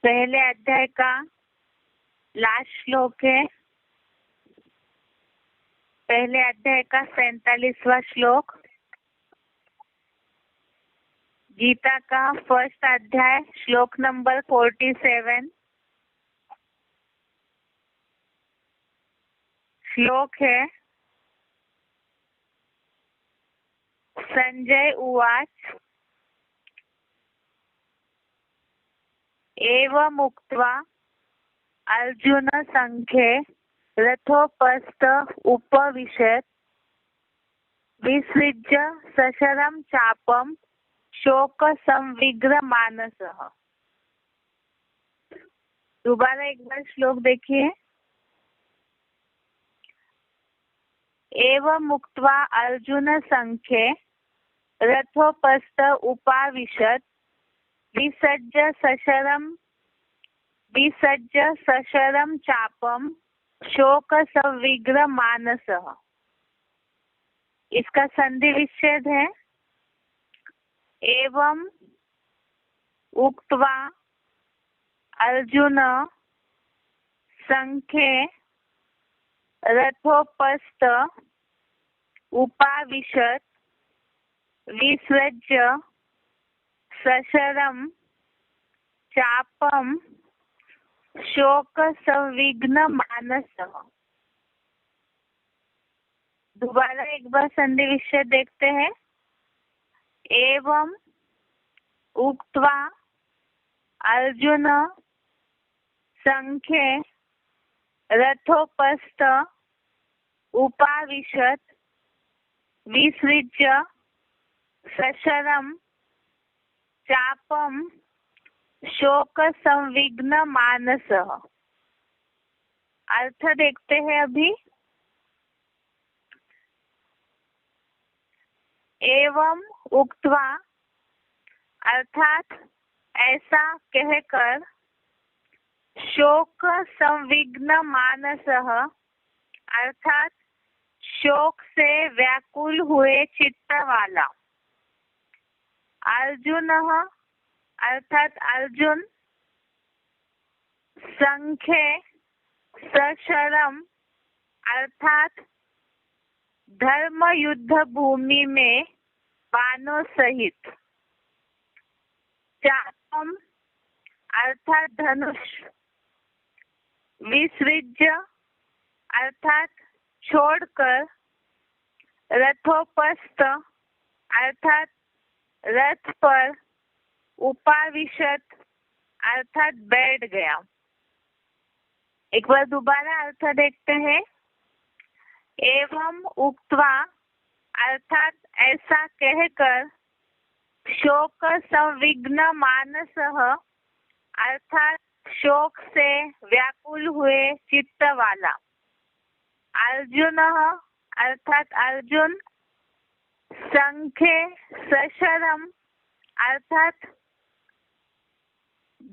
पहले अध्याय का लास्ट श्लोक है। पहले अध्याय का 47वां श्लोक, गीता का फर्स्ट अध्याय श्लोक नंबर 47। श्लोक है, संजय उवाच एवमुक्त्वा अर्जुन संख्ये रथोपस्थ उपविशत् विसृज्य सशरं चापं शोक संविग्न मानसः। दोबारा एक बार श्लोक देखिए। एवं मुक्त्वा अर्जुन संख्ये रथोपस्थ उपाविशत् विसज्य सशरं चापम शोक संविग्न मानसः। इसका संधि विच्छेद है, एवं उक्त्वा अर्जुन संख्ये रथोपस्थ उपाविशत् विसृज्य सशरं चापम शोक संविग्न मानसः। दोबारा एक बार संधि विच्छेद देखते हैं। एवं उक्त्वा अर्जुन संख्ये रथोपस्थ उपाविशत् विसृज्य सशरं चापम शोक संविग्न मानसः। अर्थ देखते हैं अभी। एवं उक्त्वा अर्थात ऐसा कहकर, शोक संविग्न मानसः अर्थात शोक से व्याकुल हुए चित्त वाला, अर्जुन अर्थात अर्जुन, संख्ये सशरम अर्थात धर्म युद्ध भूमि में बाणों सहित, चापम अर्थात धनुष, विसृज्य अर्थात छोड़कर, रथोपस्थ अर्थात रथ पर, उपाविशत अर्थात बैठ गया। एक बार दोबारा अर्थ देखते हैं। एवं उक्त्वा अर्थात ऐसा कहकर, शोक संविग्न मानसः अर्थात शोक से व्याकुल हुए चित्त वाला, अर्जुन अर्थात अर्जुन, संख्ये सशरम अर्थात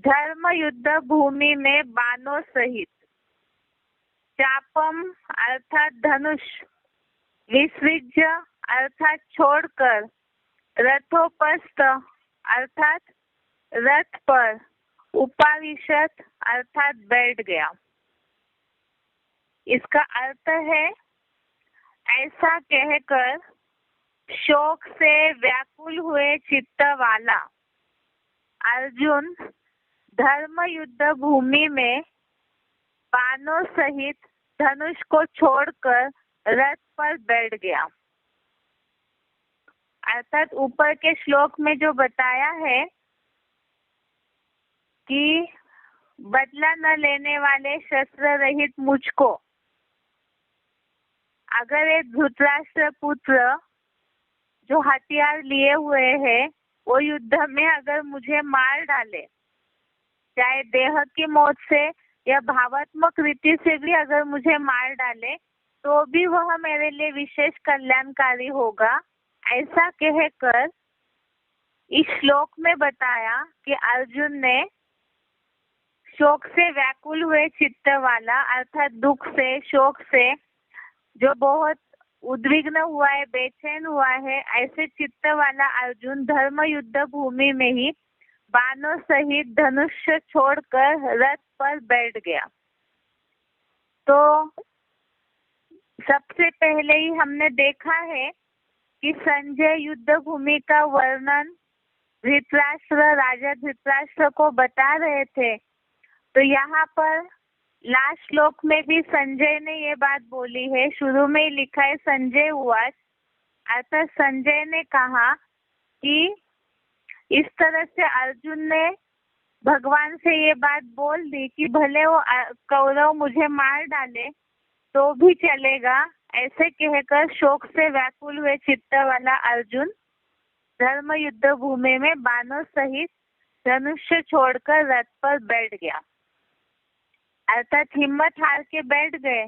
धर्म युद्ध भूमि में बाणों सहित, चापम अर्थात धनुष, विसृज्य अर्थात छोड़कर, रथोपस्थ अर्थात रथ पर, उपाविशत अर्थात बैठ गया। इसका अर्थ है, ऐसा कहकर शोक से व्याकुल हुए चित्त वाला अर्जुन धर्म युद्ध भूमि में बाणों सहित धनुष को छोड़कर रथ पर बैठ गया। अर्थात ऊपर के श्लोक में जो बताया है कि बदला न लेने वाले शस्त्र रहित मुझको, अगर एक धृतराष्ट्र पुत्र जो हथियार लिए हुए है वो युद्ध में अगर मुझे मार डाले, चाहे देह की मौत से या भावात्मक रीति से भी अगर मुझे मार डाले, तो भी वह मेरे लिए विशेष कल्याणकारी होगा। ऐसा कहकर इस श्लोक में बताया कि अर्जुन ने शोक से व्याकुल हुए चित्त वाला अर्थात दुख से, शोक से जो बहुत उद्विग्न हुआ है, बेचैन हुआ है, ऐसे चित्त वाला अर्जुन धर्म युद्ध भूमि में ही बाणों सहित धनुष छोड़कर रथ पर बैठ गया। तो सबसे पहले ही हमने देखा है कि संजय युद्ध भूमि का वर्णन राजा धृतराष्ट्र को बता रहे थे। तो यहाँ पर लास्ट श्लोक में भी संजय ने ये बात बोली है, शुरू में ही लिखा है संजय उवाच, अर्थात संजय ने कहा कि इस तरह से अर्जुन ने भगवान से ये बात बोल दी कि भले वो कौरव मुझे मार डाले तो भी चलेगा। ऐसे कहकर शोक से व्याकुल हुए चित्त वाला अर्जुन धर्म युद्ध भूमि में बाणों सहित धनुष छोड़कर रथ पर बैठ गया, अर्थात हिम्मत हार के बैठ गए।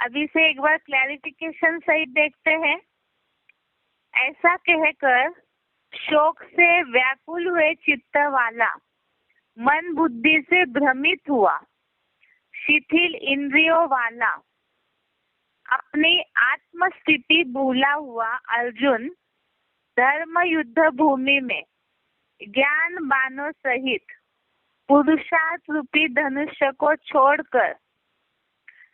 अभी से एक बार क्लैरिफिकेशन सहित देखते हैं। ऐसा कहकर शोक से व्याकुल हुए चित्त वाला, मन बुद्धि से भ्रमित हुआ, शिथिल इंद्रियों वाला, अपनी आत्म स्थिति भूला हुआ अर्जुन धर्म युद्ध भूमि में ज्ञान बाणों सहित पुरुषार्थ रूपी धनुष को छोड़कर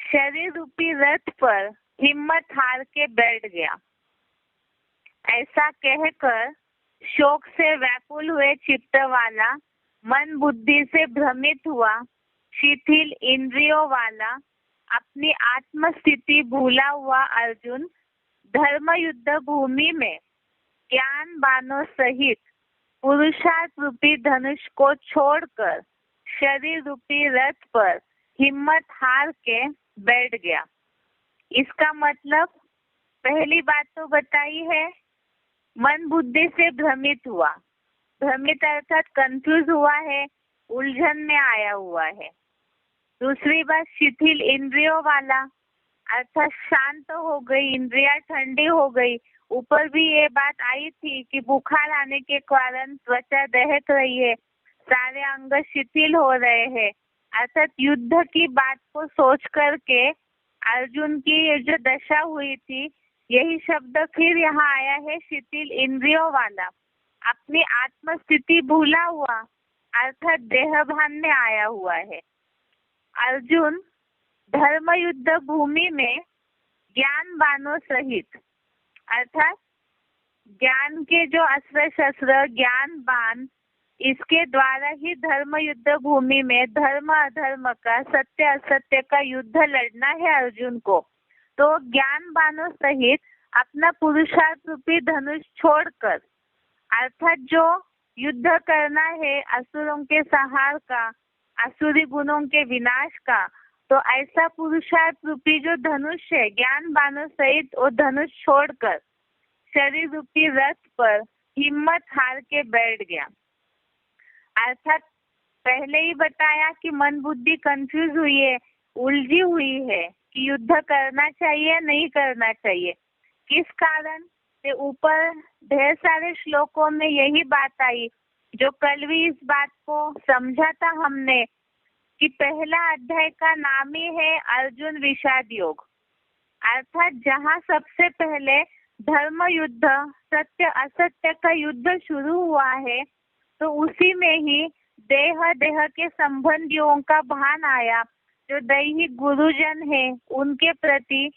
शरीर रूपी रथ पर हिम्मत हार के बैठ गया। ऐसा कहकर शोक से व्याकुल हुए चित्त वाला, मन बुद्धि से भ्रमित हुआ, शिथिल इंद्रियों वाला, अपनी आत्म स्थिति भूला हुआ अर्जुन धर्म युद्ध भूमि में ज्ञान बाणों सहित पुरुषार्थ रूपी धनुष को छोड़कर शरीर रूपी रथ पर हिम्मत हार के बैठ गया। इसका मतलब पहली बात तो बताई है, मन बुद्धि से भ्रमित हुआ। भ्रमित अर्थात कंफ्यूज हुआ है, उलझन में आया हुआ है। दूसरी बात शिथिल इंद्रियों वाला, अर्थात शांत हो गई, इंद्रियां ठंडी हो गई। ऊपर भी ये बात आई थी कि बुखार आने के कारण त्वचा दहक रही है, सारे अंग शिथिल हो रहे हैं। अर्थात युद्ध की बात को सोच करके अर्जुन की ये जो दशा हुई थी, यही शब्द फिर यहाँ आया है, शिथिल इंद्रियों वाला, अपनी आत्म स्थिति भूला हुआ, अर्थात देह भान में आया हुआ है। अर्जुन धर्म युद्ध भूमि में ज्ञान बाणों सहित, अर्थात ज्ञान के जो अस्त्र शस्त्र, ज्ञान बाण, इसके द्वारा ही धर्म युद्ध भूमि में धर्म अधर्म का, सत्य असत्य का युद्ध लड़ना है अर्जुन को। तो ज्ञान बाणों सहित अपना पुरुषार्थ रूपी धनुष छोड़कर, अर्थात जो युद्ध करना है असुरों के संहार का, असुरी गुणों के विनाश का, तो ऐसा पुरुषार्थ रूपी जो धनुष है, ज्ञान बाणों सहित वो धनुष छोड़कर शरीर रूपी रथ पर हिम्मत हार के बैठ गया। अर्थात पहले ही बताया कि मन बुद्धि कंफ्यूज हुई है, उलझी हुई है कि युद्ध करना चाहिए नहीं करना चाहिए। किस कारण से ऊपर ढेर सारे श्लोकों में यही बात आई, जो कल भी इस बात को समझा था हमने कि पहला अध्याय का नाम ही है अर्जुन विषाद योग। अर्थात जहाँ सबसे पहले धर्म युद्ध, सत्य असत्य का युद्ध शुरू हुआ है, तो उसी में ही देह के संबंधियों का भान आया, जो दैहिक गुरुजन है उनके प्रति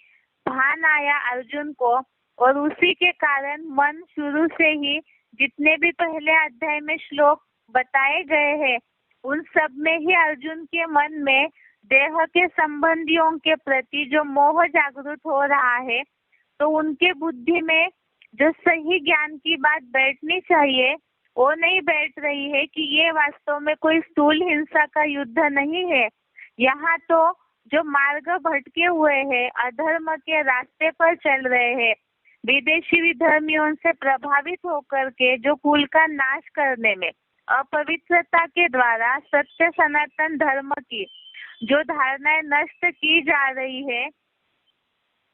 भान आया अर्जुन को। और उसी के कारण मन शुरू से ही जितने भी पहले अध्याय में श्लोक बताए गए हैं, उन सब में ही अर्जुन के मन में देह के संबंधियों के प्रति जो मोह जागृत हो रहा है, तो उनके बुद्धि में जो सही ज्ञान की बात बैठनी चाहिए वो नहीं बैठ रही है कि ये वास्तव में कोई स्थूल हिंसा का युद्ध नहीं है। यहाँ तो जो मार्ग भटके हुए हैं, अधर्म के रास्ते पर चल रहे हैं, विदेशी विधर्मियों से प्रभावित होकर के जो कुल का नाश करने में, अपवित्रता के द्वारा सत्य सनातन धर्म की जो धारणाएं नष्ट की जा रही है,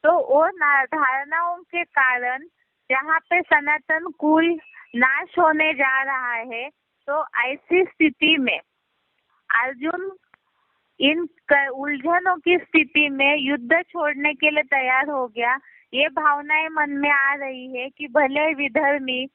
तो वो धारणाओं के कारण जहाँ पे सनातन कुल नाश होने जा रहा है, तो ऐसी स्थिति में अर्जुन इन उलझनों की स्थिति में युद्ध छोड़ने के लिए तैयार हो गया। ये भावनाएं मन में आ रही है कि भले विधर्मी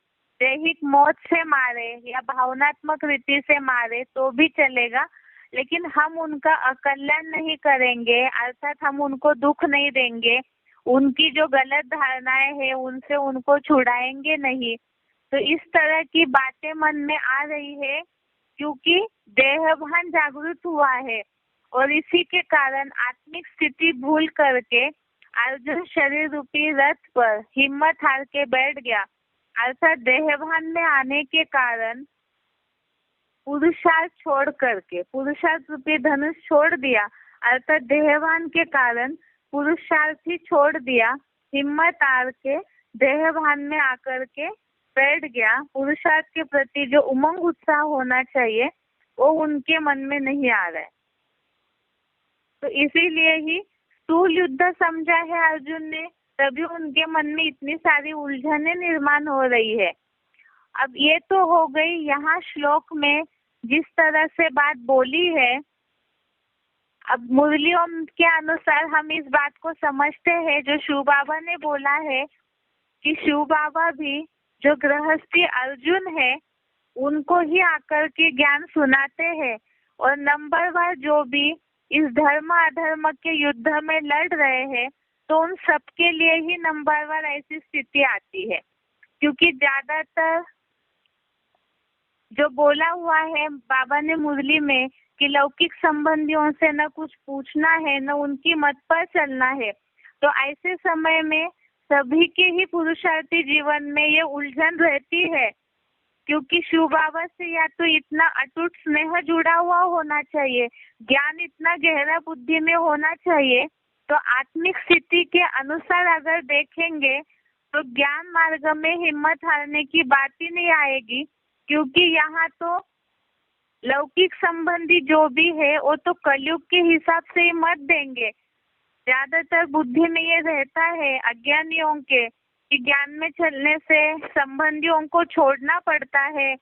दैहिक मौत से मारे या भावनात्मक रीति से मारे तो भी चलेगा, लेकिन हम उनका अकल्याण नहीं करेंगे, अर्थात हम उनको दुख नहीं देंगे, उनकी जो गलत धारणाएं हैं उनसे उनको छुड़ाएंगे नहीं। तो इस तरह की बातें मन में आ रही है क्योंकि देहभान जागृत हुआ है और इसी के कारण आत्मिक स्थिति भूल करके अर्जुन शरीर रूपी रथ पर हिम्मत हार के बैठ गया, अर्थात देहभान में आने के कारण पुरुषार्थ छोड़ करके पुरुषार्थ रूपी धनुष छोड़ दिया, अर्थात देहभान के कारण पुरुषार्थ ही छोड़ दिया, हिम्मत हार के देहभान में आकर के बैठ गया। पुरुषार्थ के प्रति जो उमंग उत्साह होना चाहिए वो उनके मन में नहीं आ रहा है। तो इसीलिए ही स्थूल युद्ध समझा है अर्जुन ने, तभी उनके मन में इतनी सारी उलझनें निर्माण हो रही है। अब ये तो हो गई यहाँ श्लोक में जिस तरह से बात बोली है। अब मुरलियों के अनुसार हम इस बात को समझते हैं जो शिव बाबा ने बोला है कि शिव बाबा भी जो गृहस्थी अर्जुन है उनको ही आकर के ज्ञान सुनाते हैं, और नंबरवार जो भी इस धर्म अधर्म के युद्ध में लड़ रहे हैं तो उन सबके लिए ही नंबरवार ऐसी स्थिति आती है, क्योंकि ज्यादातर जो बोला हुआ है बाबा ने मुरली में कि लौकिक संबंधियों से न कुछ पूछना है न उनकी मत पर चलना है, तो ऐसे समय में सभी के ही पुरुषार्थी जीवन में ये उलझन रहती है, क्योंकि शिव बाबा से या तो इतना अटूट स्नेह जुड़ा हुआ होना चाहिए, ज्ञान इतना गहरा बुद्धि में होना चाहिए। तो आत्मिक स्थिति के अनुसार अगर देखेंगे तो ज्ञान मार्ग में हिम्मत हारने की बात ही नहीं आएगी, क्योंकि यहाँ तो लौकिक संबंधी जो भी है वो तो कलयुग के हिसाब से ही मत देंगे। ज्यादातर बुद्धि में ये रहता है अज्ञानियों के कि ज्ञान में चलने से संबंधियों को छोड़ना पड़ता है,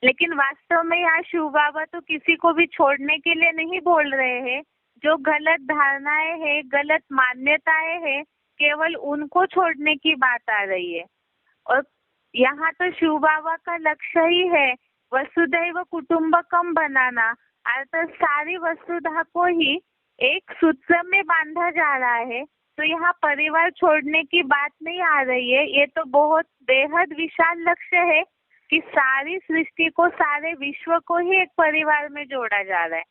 लेकिन वास्तव में यहाँ शिव बाबा तो किसी को भी छोड़ने के लिए नहीं बोल रहे हैं। जो गलत धारणाएं हैं, गलत मान्यताएं हैं, केवल उनको छोड़ने की बात आ रही है। और यहाँ तो शिव बाबा का लक्ष्य ही है वसुधैव कुटुंबकम बनाना, अर्थात सारी वसुधा को ही एक सूत्र में बांधा जा रहा है। तो यहाँ परिवार छोड़ने की बात नहीं आ रही है। ये तो बहुत बेहद विशाल लक्ष्य है कि सारी सृष्टि को, सारे विश्व को ही एक परिवार में जोड़ा जा रहा है,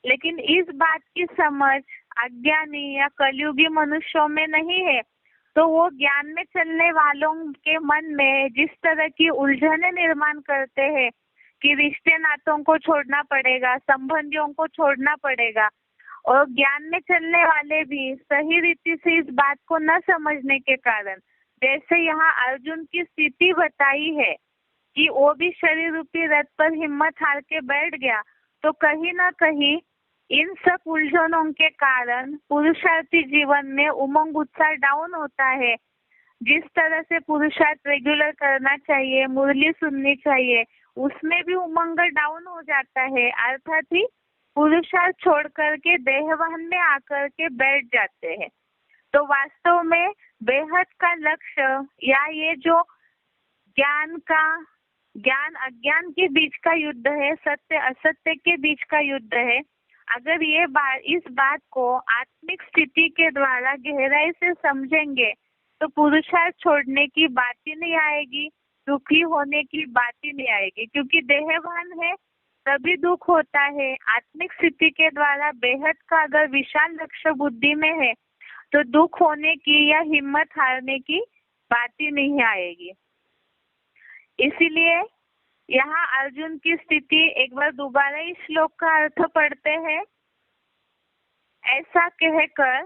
लेकिन इस बात की समझ अज्ञानी या कलयुगी मनुष्यों में नहीं है। तो वो ज्ञान में चलने वालों के मन में जिस तरह की उलझनें निर्माण करते हैं कि रिश्ते नातों को छोड़ना पड़ेगा, संबंधियों को छोड़ना पड़ेगा, और ज्ञान में चलने वाले भी सही रीति से इस बात को न समझने के कारण, जैसे यहाँ अर्जुन की स्थिति बताई है कि वो भी शरीर रूपी रथ पर हिम्मत हार के बैठ गया, तो कहीं ना कहीं इन सब उलझनों के कारण पुरुषार्थी जीवन में उमंग उत्साह डाउन होता है। जिस तरह से पुरुषार्थ रेगुलर करना चाहिए, मुरली सुननी चाहिए, उसमें भी उमंग डाउन हो जाता है, अर्थात ही पुरुषार्थ छोड़ करके देहवान में आकर के बैठ जाते हैं। तो वास्तव में बेहद का लक्ष्य या ये जो ज्ञान अज्ञान के बीच का युद्ध है, सत्य असत्य के बीच का युद्ध है। अगर ये इस बात को आत्मिक स्थिति के द्वारा गहराई से समझेंगे तो पुरुषार्थ छोड़ने की बात ही नहीं आएगी, दुखी होने की बात ही नहीं आएगी, क्योंकि देहवान है तभी दुख होता है। आत्मिक स्थिति के द्वारा बेहद का अगर विशाल लक्ष्य बुद्धि में है तो दुख होने की या हिम्मत हारने की बात ही नहीं आएगी। इसीलिए यहाँ अर्जुन की स्थिति, एक बार दोबारा इस श्लोक का अर्थ पढ़ते हैं। ऐसा कहकर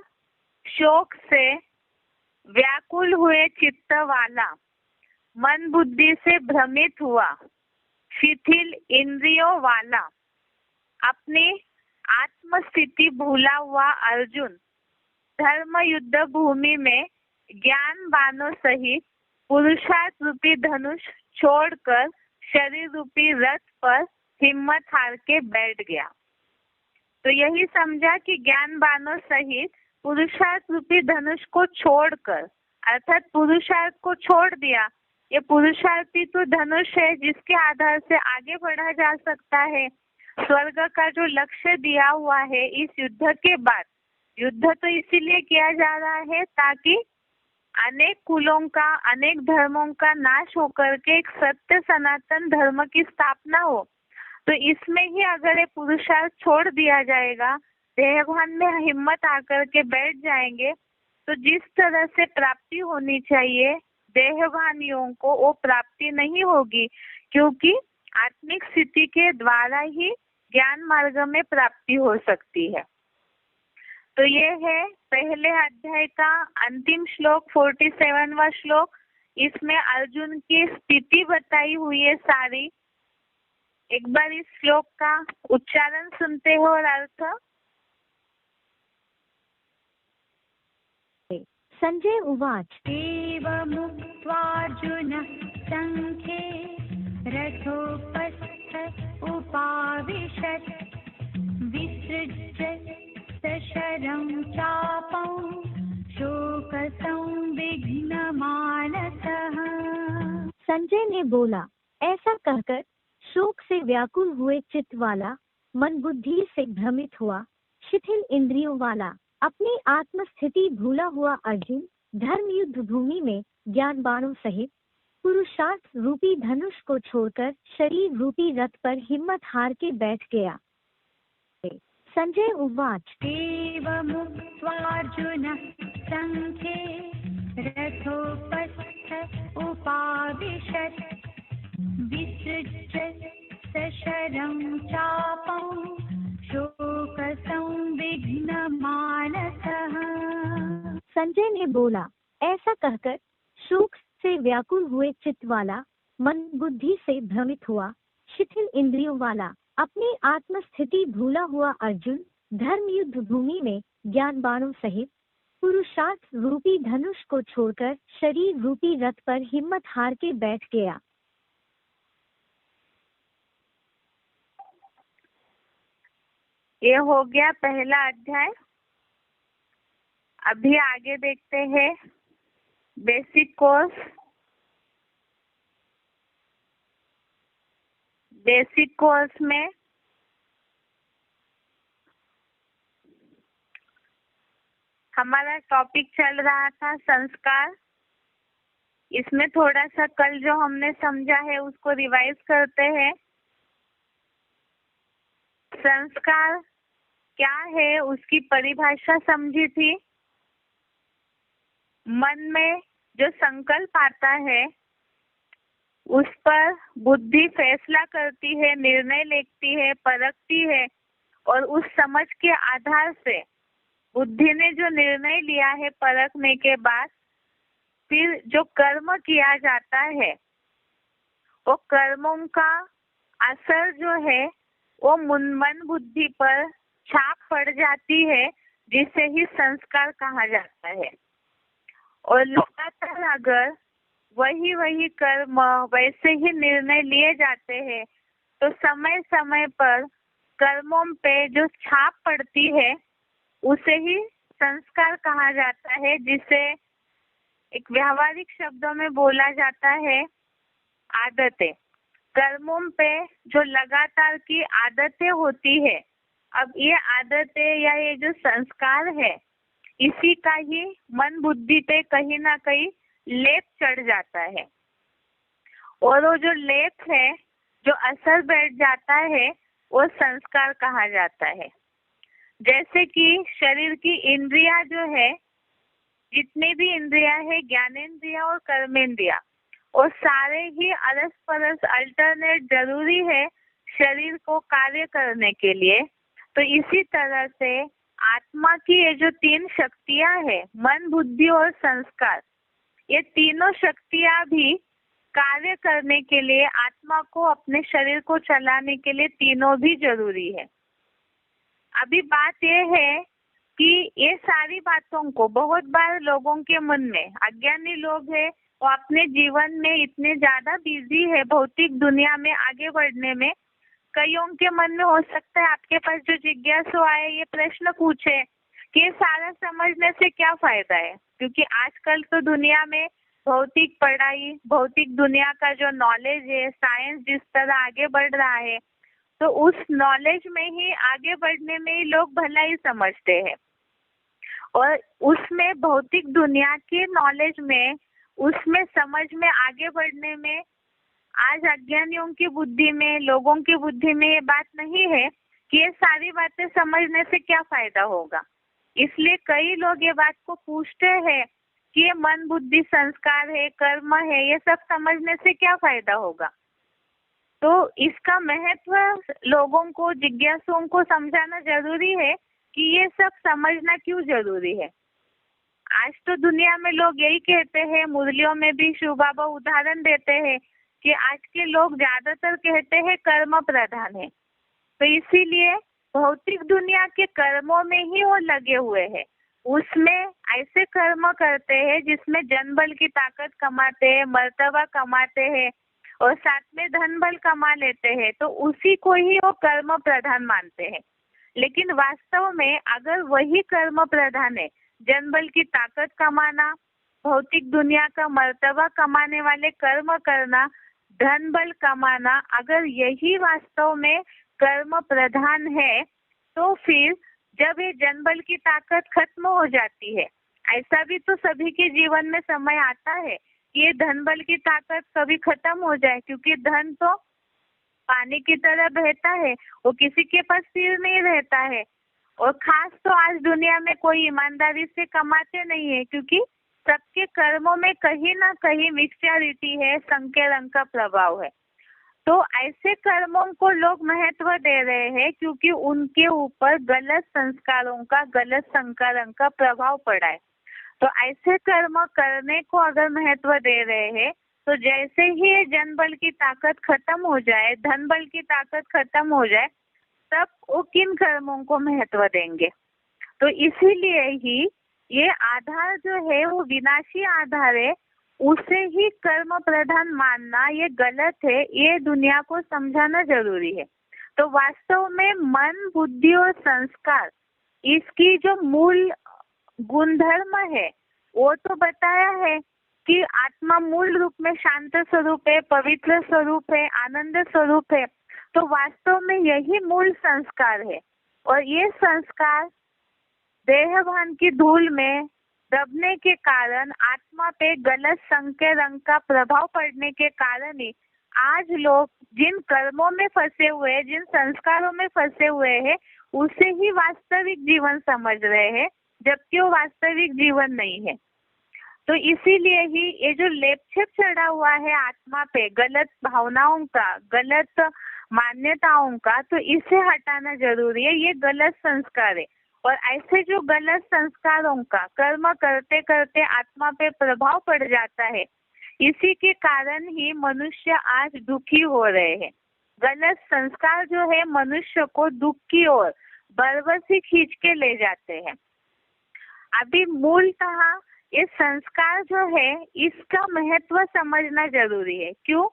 शोक से व्याकुल हुए चित्त वाला मन बुद्धि से भ्रमित हुआ, शिथिल इंद्रियों वाला अपनी आत्मस्थिति भूला हुआ अर्जुन धर्म युद्ध भूमि में ज्ञान बाणों सहित पुरुषार्थ रूपी धनुष छोड़कर शरीर रूपी रथ पर हिम्मत हार के बैठ गया। तो यही समझा कि ज्ञान बाणों सहित पुरुषार्थ रूपी धनुष को छोड़कर, अर्थात पुरुषार्थ को छोड़ दिया, ये पुरुषार्थी तो धनुष है जिसके आधार से आगे बढ़ा जा सकता है। स्वर्ग का जो लक्ष्य दिया हुआ है इस युद्ध के बाद, युद्ध तो इसीलिए किया जा रहा है ताकि अनेक कुलों का, अनेक धर्मों का नाश होकर के एक सत्य सनातन धर्म की स्थापना हो। तो इसमें ही अगर ये पुरुषार्थ छोड़ दिया जाएगा, देहभान में हिम्मत आकर के बैठ जाएंगे, तो जिस तरह से प्राप्ति होनी चाहिए देहभानियों को वो प्राप्ति नहीं होगी, क्योंकि आत्मिक स्थिति के द्वारा ही ज्ञान मार्ग में प्राप्ति हो सकती है। तो ये है पहले अध्याय का अंतिम श्लोक, 47वां श्लोक। इसमें अर्जुन की स्थिति बताई हुई है सारी। एक बार इस श्लोक का उच्चारण सुनते हो और अर्थ। संजय उवाच एवमुक्त्वार्जुनः सङ्ख्ये रथोपस्थ उपाविशत् विसृज्य सशरं चापं शोकसंविघ्नमानसः। संजय ने बोला, ऐसा कहकर शोक से व्याकुल हुए चित्त वाला, मन बुद्धि से भ्रमित हुआ, शिथिल इंद्रियों वाला, अपनी आत्मस्थिति भूला हुआ अर्जुन धर्म युद्ध भूमि में ज्ञान बाणों सहित पुरुषार्थ रूपी धनुष को छोड़कर शरीर रूपी रथ पर हिम्मत हार के बैठ गया। संजय उवाच एवमुक्त्वार्जुनः सङ्ख्ये रथोपस्थ उपाविशत् विसृज्य सशरं चापं शोकसंविघ्नमानसः। संजय ने बोला, ऐसा कहकर शोक से व्याकुल हुए चित्त वाला, मन बुद्धि से भ्रमित हुआ, शिथिल इंद्रियों वाला, अपनी आत्मस्थिति भूला हुआ अर्जुन धर्म युद्ध भूमि में ज्ञान बाणों सहित पुरुषार्थ रूपी धनुष को छोड़कर शरीर रूपी रथ पर हिम्मत हार के बैठ गया। ये हो गया पहला अध्याय। अभी आगे देखते हैं बेसिक कोर्स। बेसिक कोर्स में हमारा टॉपिक चल रहा था संस्कार। इसमें थोड़ा सा कल जो हमने समझा है उसको रिवाइज करते हैं। संस्कार क्या है उसकी परिभाषा समझी थी। मन में जो संकल्प आता है उस पर बुद्धि फैसला करती है, निर्णय लेती है, परखती है, और उस समझ के आधार से बुद्धि ने जो निर्णय लिया है परखने के बाद फिर जो कर्म किया जाता है वो कर्मों का असर जो है वो मन बुद्धि पर छाप पड़ जाती है, जिसे ही संस्कार कहा जाता है। और लगातार अगर वही कर्म वैसे ही निर्णय लिए जाते हैं तो समय समय पर कर्मों पे जो छाप पड़ती है उसे ही संस्कार कहा जाता है, जिसे एक व्यावहारिक शब्दों में बोला जाता है आदतें। कर्मों पे जो लगातार की आदतें होती है, अब ये आदतें या ये जो संस्कार है इसी का ही मन बुद्धि पे कहीं ना कहीं लेप चढ़ जाता है, और वो जो लेप है जो असर बैठ जाता है वो संस्कार कहा जाता है। जैसे कि शरीर की इंद्रिया जो है, जितनी भी इंद्रिया है, ज्ञानेंद्रिया और कर्मेंद्रिया, और सारे ही अरस परस अल्टरनेट जरूरी है शरीर को कार्य करने के लिए। तो इसी तरह से आत्मा की ये जो तीन शक्तियां है, मन बुद्धि और संस्कार, ये तीनों शक्तियां भी कार्य करने के लिए, आत्मा को अपने शरीर को चलाने के लिए तीनों भी जरूरी है। अभी बात ये है कि ये सारी बातों को बहुत बार लोगों के मन में, अज्ञानी लोग हैं वो अपने जीवन में इतने ज्यादा बिजी है भौतिक दुनिया में आगे बढ़ने में, कईयों के मन में हो सकता है आपके पास जो जिज्ञासु आए ये प्रश्न पूछे कि ये सारा समझने से क्या फायदा है, क्योंकि आजकल तो दुनिया में भौतिक पढ़ाई, भौतिक दुनिया का जो नॉलेज है, साइंस जिस तरह आगे बढ़ रहा है, तो उस नॉलेज में ही आगे बढ़ने में ही लोग भलाई समझते हैं। और उसमें भौतिक दुनिया के नॉलेज में, उसमें समझ में आगे बढ़ने में आज अज्ञानियों की बुद्धि में, लोगों की बुद्धि में ये बात नहीं है कि ये सारी बातें समझने से क्या फायदा होगा। इसलिए कई लोग ये बात को पूछते हैं कि ये मन बुद्धि संस्कार है, कर्म है, ये सब समझने से क्या फायदा होगा। तो इसका महत्व लोगों को, जिज्ञासुओं को समझाना जरूरी है कि ये सब समझना क्यों जरूरी है। आज तो दुनिया में लोग यही कहते हैं, मुरलियों में भी शिव बाबा उदाहरण देते हैं कि आज के लोग ज्यादातर कहते हैं कर्म प्रधान है, तो इसीलिए भौतिक दुनिया के कर्मों में ही वो लगे हुए हैं। उसमें ऐसे कर्म करते हैं जिसमें जन बल की ताकत कमाते हैं, मर्तबा कमाते हैं और साथ में धन बल कमा लेते हैं, तो उसी को ही वो कर्म प्रधान मानते हैं। लेकिन वास्तव में अगर वही कर्म प्रधान है, जन बल की ताकत कमाना, भौतिक दुनिया का मर्तबा कमाने वाले कर्म करना, धन बल कमाना, अगर यही वास्तव में कर्म प्रधान है, तो फिर जब ये जन बल की ताकत खत्म हो जाती है, ऐसा भी तो सभी के जीवन में समय आता है कि ये धन बल की ताकत कभी खत्म हो जाए, क्योंकि धन तो पानी की तरह बहता है, वो किसी के पास स्थिर नहीं रहता है। और खास तो आज दुनिया में कोई ईमानदारी से कमाते नहीं है, क्योंकि सबके कर्मों में कहीं ना कहीं मिक्सचरिटी है, संख्या रंग का प्रभाव है। तो ऐसे कर्मों को लोग महत्व दे रहे हैं क्योंकि उनके ऊपर गलत संस्कारों का, गलत संस्कारों का प्रभाव पड़ा है। तो ऐसे कर्म करने को अगर महत्व दे रहे हैं, तो जैसे ही जन बल की ताकत खत्म हो जाए, धन बल की ताकत खत्म हो जाए, तब वो किन कर्मों को महत्व देंगे। तो इसीलिए ही ये आधार जो है वो विनाशी आधार है, उसे ही कर्म प्रधान मानना ये गलत है, ये दुनिया को समझाना जरूरी है। तो वास्तव में मन, बुद्धि और संस्कार, इसकी जो मूल गुणधर्म है वो तो बताया है कि आत्मा मूल रूप में शांत स्वरूप है, पवित्र स्वरूप है, आनंद स्वरूप है। तो वास्तव में यही मूल संस्कार है, और ये संस्कार देहभान की धूल में दबने के कारण, आत्मा पे गलत संकेत रंग का प्रभाव पड़ने के कारण ही आज लोग जिन कर्मों में फंसे हुए हैं, जिन संस्कारों में फंसे हुए हैं, उसे ही वास्तविक जीवन समझ रहे हैं, जबकि वो वास्तविक जीवन नहीं है। तो इसीलिए ही ये जो लेपछेप चढ़ा हुआ है आत्मा पे गलत भावनाओं का, गलत मान्यताओं का, तो इसे हटाना जरूरी है। ये गलत संस्कार है, और ऐसे जो गलत संस्कारों का कर्म करते करते आत्मा पे प्रभाव पड़ जाता है, इसी के कारण ही मनुष्य आज दुखी हो रहे हैं। गलत संस्कार जो है मनुष्य को दुख की ओर बरबसी खींच के ले जाते हैं। अभी मूलतः ये संस्कार जो है इसका महत्व समझना जरूरी है। क्यों?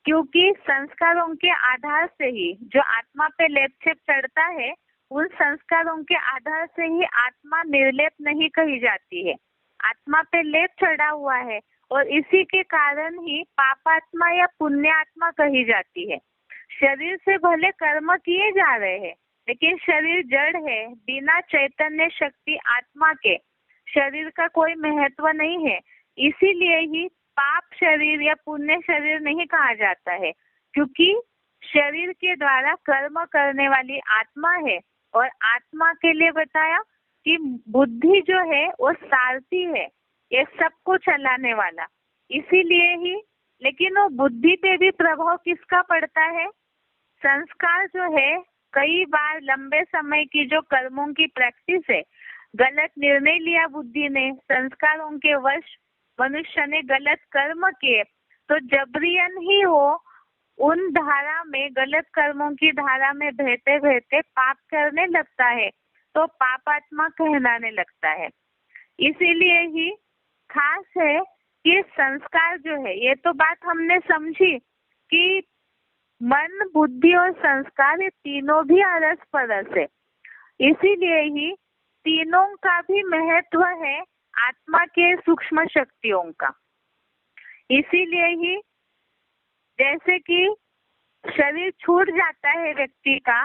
क्योंकि संस्कारों के आधार से ही जो आत्मा पे लेपछेप चढ़ता है, उन संस्कारों के आधार से ही आत्मा निर्लेप नहीं कही जाती है। आत्मा पे लेप चढ़ा हुआ है, और इसी के कारण ही पापात्मा या पुण्यात्मा कही जाती है। शरीर से भले कर्म किए जा रहे हैं, लेकिन शरीर जड़ है, बिना चैतन्य शक्ति आत्मा के शरीर का कोई महत्व नहीं है। इसीलिए ही पाप शरीर या पुण्य शरीर नहीं कहा जाता है, क्योंकि शरीर के द्वारा कर्म करने वाली आत्मा है। और आत्मा के लिए बताया कि बुद्धि जो है वो सारथी है, ये सबको चलाने वाला। इसीलिए ही, लेकिन वो बुद्धि पे भी प्रभाव किसका पड़ता है? संस्कार जो है, कई बार लंबे समय की जो कर्मों की प्रैक्टिस है, गलत निर्णय लिया बुद्धि ने, संस्कारों के वश मनुष्य ने गलत कर्म किए, तो जबरियन ही वो उन धारा में, गलत कर्मों की धारा में बहते बहते पाप करने लगता है, तो पापात्मा कहलाने लगता है। इसीलिए ही खास है कि संस्कार जो है, ये तो बात हमने समझी कि मन, बुद्धि और संस्कार ये तीनों भी अरस परस है। इसीलिए ही तीनों का भी महत्व है आत्मा के सूक्ष्म शक्तियों का। इसीलिए ही जैसे कि शरीर छूट जाता है व्यक्ति का,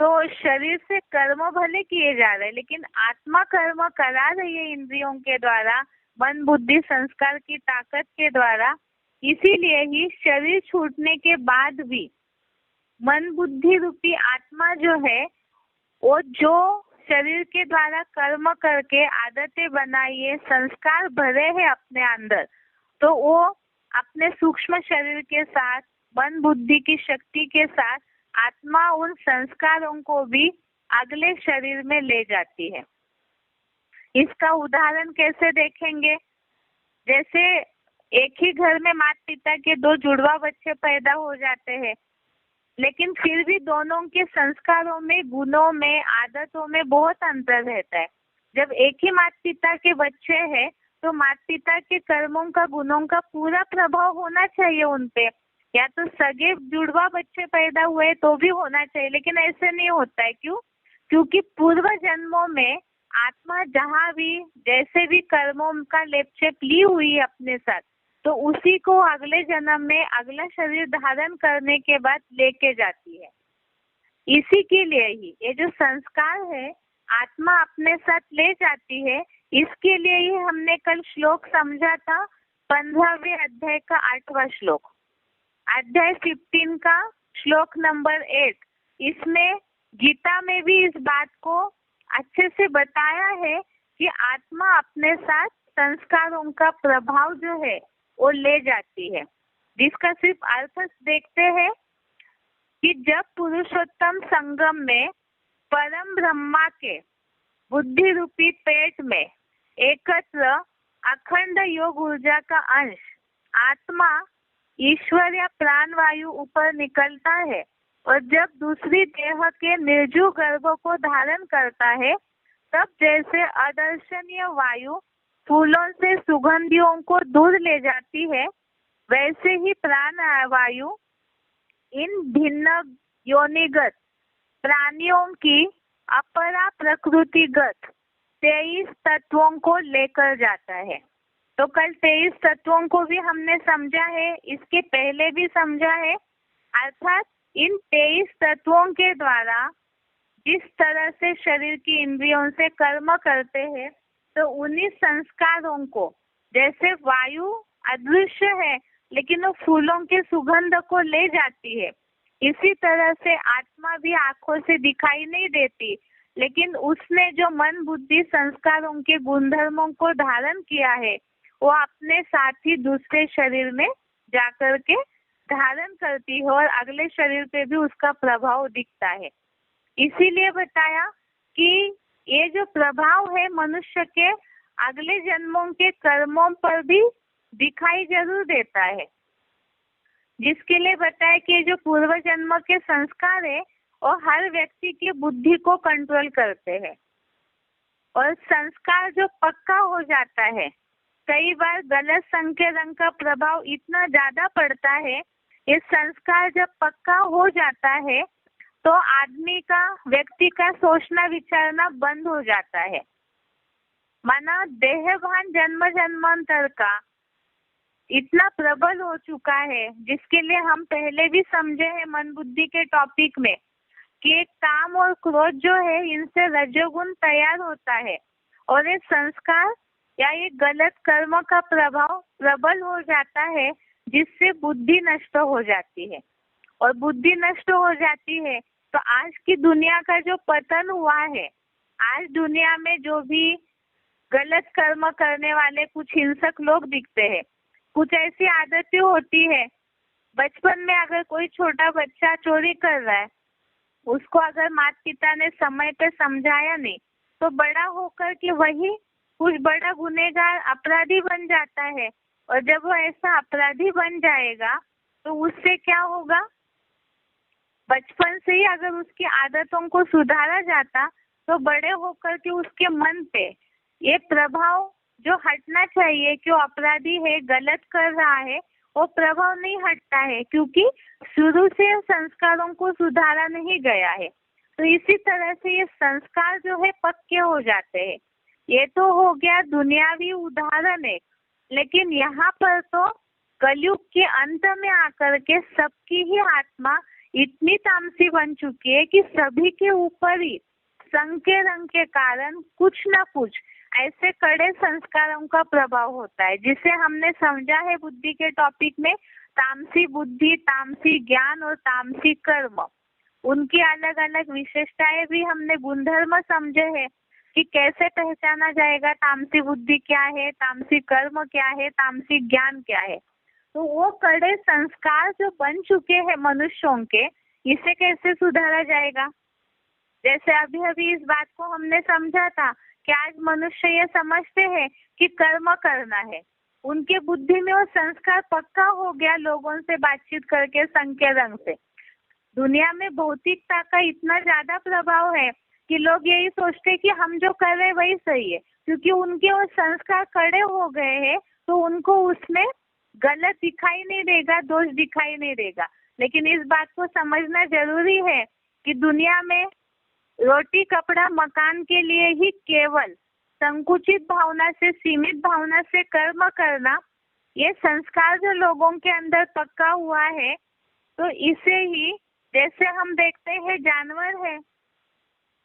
तो शरीर से कर्म भले किए जा रहे हैं लेकिन आत्मा कर्म करा रही है इंद्रियों के द्वारा, मन बुद्धि संस्कार की ताकत के द्वारा। इसीलिए ही शरीर छूटने के बाद भी मन बुद्धि रूपी आत्मा जो है वो जो शरीर के द्वारा कर्म करके आदतें बनाई है, संस्कार भरे हैं अपने अंदर, तो वो अपने सूक्ष्म शरीर के साथ मन बुद्धि की शक्ति के साथ आत्मा उन संस्कारों को भी अगले शरीर में ले जाती है। इसका उदाहरण कैसे देखेंगे? जैसे एक ही घर में माता पिता के दो जुड़वा बच्चे पैदा हो जाते हैं, लेकिन फिर भी दोनों के संस्कारों में, गुणों में, आदतों में बहुत अंतर रहता है। जब एक ही माता पिता के बच्चे हैं तो माता पिता के कर्मों का, गुणों का पूरा प्रभाव होना चाहिए उन पे, या तो सगे जुड़वा बच्चे पैदा हुए तो भी होना चाहिए, लेकिन ऐसे नहीं होता है। क्यों? क्योंकि पूर्व जन्मों में आत्मा जहाँ भी जैसे भी कर्मों का लेपचेप ली हुई है अपने साथ, तो उसी को अगले जन्म में अगला शरीर धारण करने के बाद लेके जाती है। इसी के लिए ही ये जो संस्कार है आत्मा अपने साथ ले जाती है। इसके लिए ही हमने कल श्लोक समझा था, 15वें अध्याय का 8वां श्लोक, अध्याय 15 का श्लोक नंबर 8। इसमें गीता में भी इस बात को अच्छे से बताया है कि आत्मा अपने साथ संस्कारों का प्रभाव जो है वो ले जाती है, जिसका सिर्फ अर्थ देखते हैं कि जब पुरुषोत्तम संगम में परम ब्रह्मा के बुद्धि रूपी पेट में एकत्र अखंड योग ऊर्जा का अंश आत्मा ईश्वर या प्राण वायु ऊपर निकलता है और जब दूसरी देह के निर्जीव गर्भ को धारण करता है, तब जैसे अदर्शनीय वायु फूलों से सुगंधियों को दूर ले जाती है, वैसे ही प्राण वायु इन भिन्न योनिगत प्राणियों की अपरा प्रकृतिगत 23 तत्वों को लेकर जाता है। तो कल 23 तत्वों को भी हमने समझा है, इसके पहले भी समझा है। अर्थात इन 23 तत्वों के द्वारा जिस तरह से शरीर की इंद्रियों से कर्म करते हैं, तो उन्हीं संस्कारों को, जैसे वायु अदृश्य है लेकिन वो फूलों के सुगंध को ले जाती है, इसी तरह से आत्मा भी आंखों से दिखाई नहीं देती, लेकिन उसने जो मन बुद्धि संस्कारों के गुणधर्मों को धारण किया है वो अपने साथ ही दूसरे शरीर में जाकर के धारण करती है और अगले शरीर पे भी उसका प्रभाव दिखता है। इसीलिए बताया कि ये जो प्रभाव है मनुष्य के अगले जन्मों के कर्मों पर भी दिखाई जरूर देता है, जिसके लिए बताया कि जो पूर्व जन्म के संस्कार है और हर व्यक्ति की बुद्धि को कंट्रोल करते हैं। और संस्कार जो पक्का हो जाता है, कई बार गलत संग के रंग का प्रभाव इतना ज्यादा पड़ता है, ये संस्कार जब पक्का हो जाता है तो आदमी का, व्यक्ति का सोचना विचारना बंद हो जाता है। माना देहभान जन्म जन्मांतर का इतना प्रबल हो चुका है, जिसके लिए हम पहले भी समझे हैं मन बुद्धि के टॉपिक में, कि काम और क्रोध जो है इनसे रजोगुण तैयार होता है और ये संस्कार या ये गलत कर्म का प्रभाव प्रबल हो जाता है, जिससे बुद्धि नष्ट हो जाती है। और बुद्धि नष्ट हो जाती है तो आज की दुनिया का जो पतन हुआ है, आज दुनिया में जो भी गलत कर्म करने वाले कुछ हिंसक लोग दिखते हैं, कुछ ऐसी आदतें होती है। बचपन में अगर कोई छोटा बच्चा चोरी कर रहा है, उसको अगर माता पिता ने समय पे समझाया नहीं, तो बड़ा होकर के वही कुछ बड़ा गुनहगार अपराधी बन जाता है। और जब वो ऐसा अपराधी बन जाएगा तो उससे क्या होगा? बचपन से ही अगर उसकी आदतों को सुधारा जाता तो बड़े होकर के उसके मन पे ये प्रभाव जो हटना चाहिए कि वो अपराधी है, गलत कर रहा है, वो प्रभाव नहीं हटता है, क्योंकि शुरू से संस्कारों को सुधारा नहीं गया है। तो इसी तरह से ये संस्कार जो है पक्के हो जाते हैं। ये तो हो गया दुनियावी उदाहरण है, लेकिन यहाँ पर तो कलयुग के अंत में आकर के सबकी ही आत्मा इतनी तामसी बन चुकी है कि सभी के ऊपर ही संग के रंग के कारण कुछ न कुछ ऐसे कड़े संस्कारों का प्रभाव होता है, जिसे हमने समझा है बुद्धि के टॉपिक में तामसी बुद्धि, तामसी ज्ञान और तामसी कर्म। उनकी अलग अलग विशेषताएं भी हमने गुणधर्म समझे हैं कि कैसे पहचाना जाएगा तामसी बुद्धि क्या है, तामसी कर्म क्या है, तामसी ज्ञान क्या है। तो वो कड़े संस्कार जो बन चुके हैं मनुष्यों के, इसे कैसे सुधारा जाएगा। जैसे अभी अभी इस बात को हमने समझा था कि आज मनुष्य ये समझते हैं कि कर्म करना है, उनके बुद्धि में वो संस्कार पक्का हो गया लोगों से बातचीत करके संग के रंग से। दुनिया में भौतिकता का इतना ज्यादा प्रभाव है कि लोग यही सोचते कि हम जो कर रहे वही सही है, क्योंकि उनके वो संस्कार कड़े हो गए हैं तो उनको उसमें गलत दिखाई नहीं देगा, दोष दिखाई नहीं देगा। लेकिन इस बात को समझना जरूरी है कि दुनिया में रोटी कपड़ा मकान के लिए ही केवल संकुचित भावना से, सीमित भावना से कर्म करना, ये संस्कार जो लोगों के अंदर पक्का हुआ है, तो इसे ही जैसे हम देखते हैं जानवर है,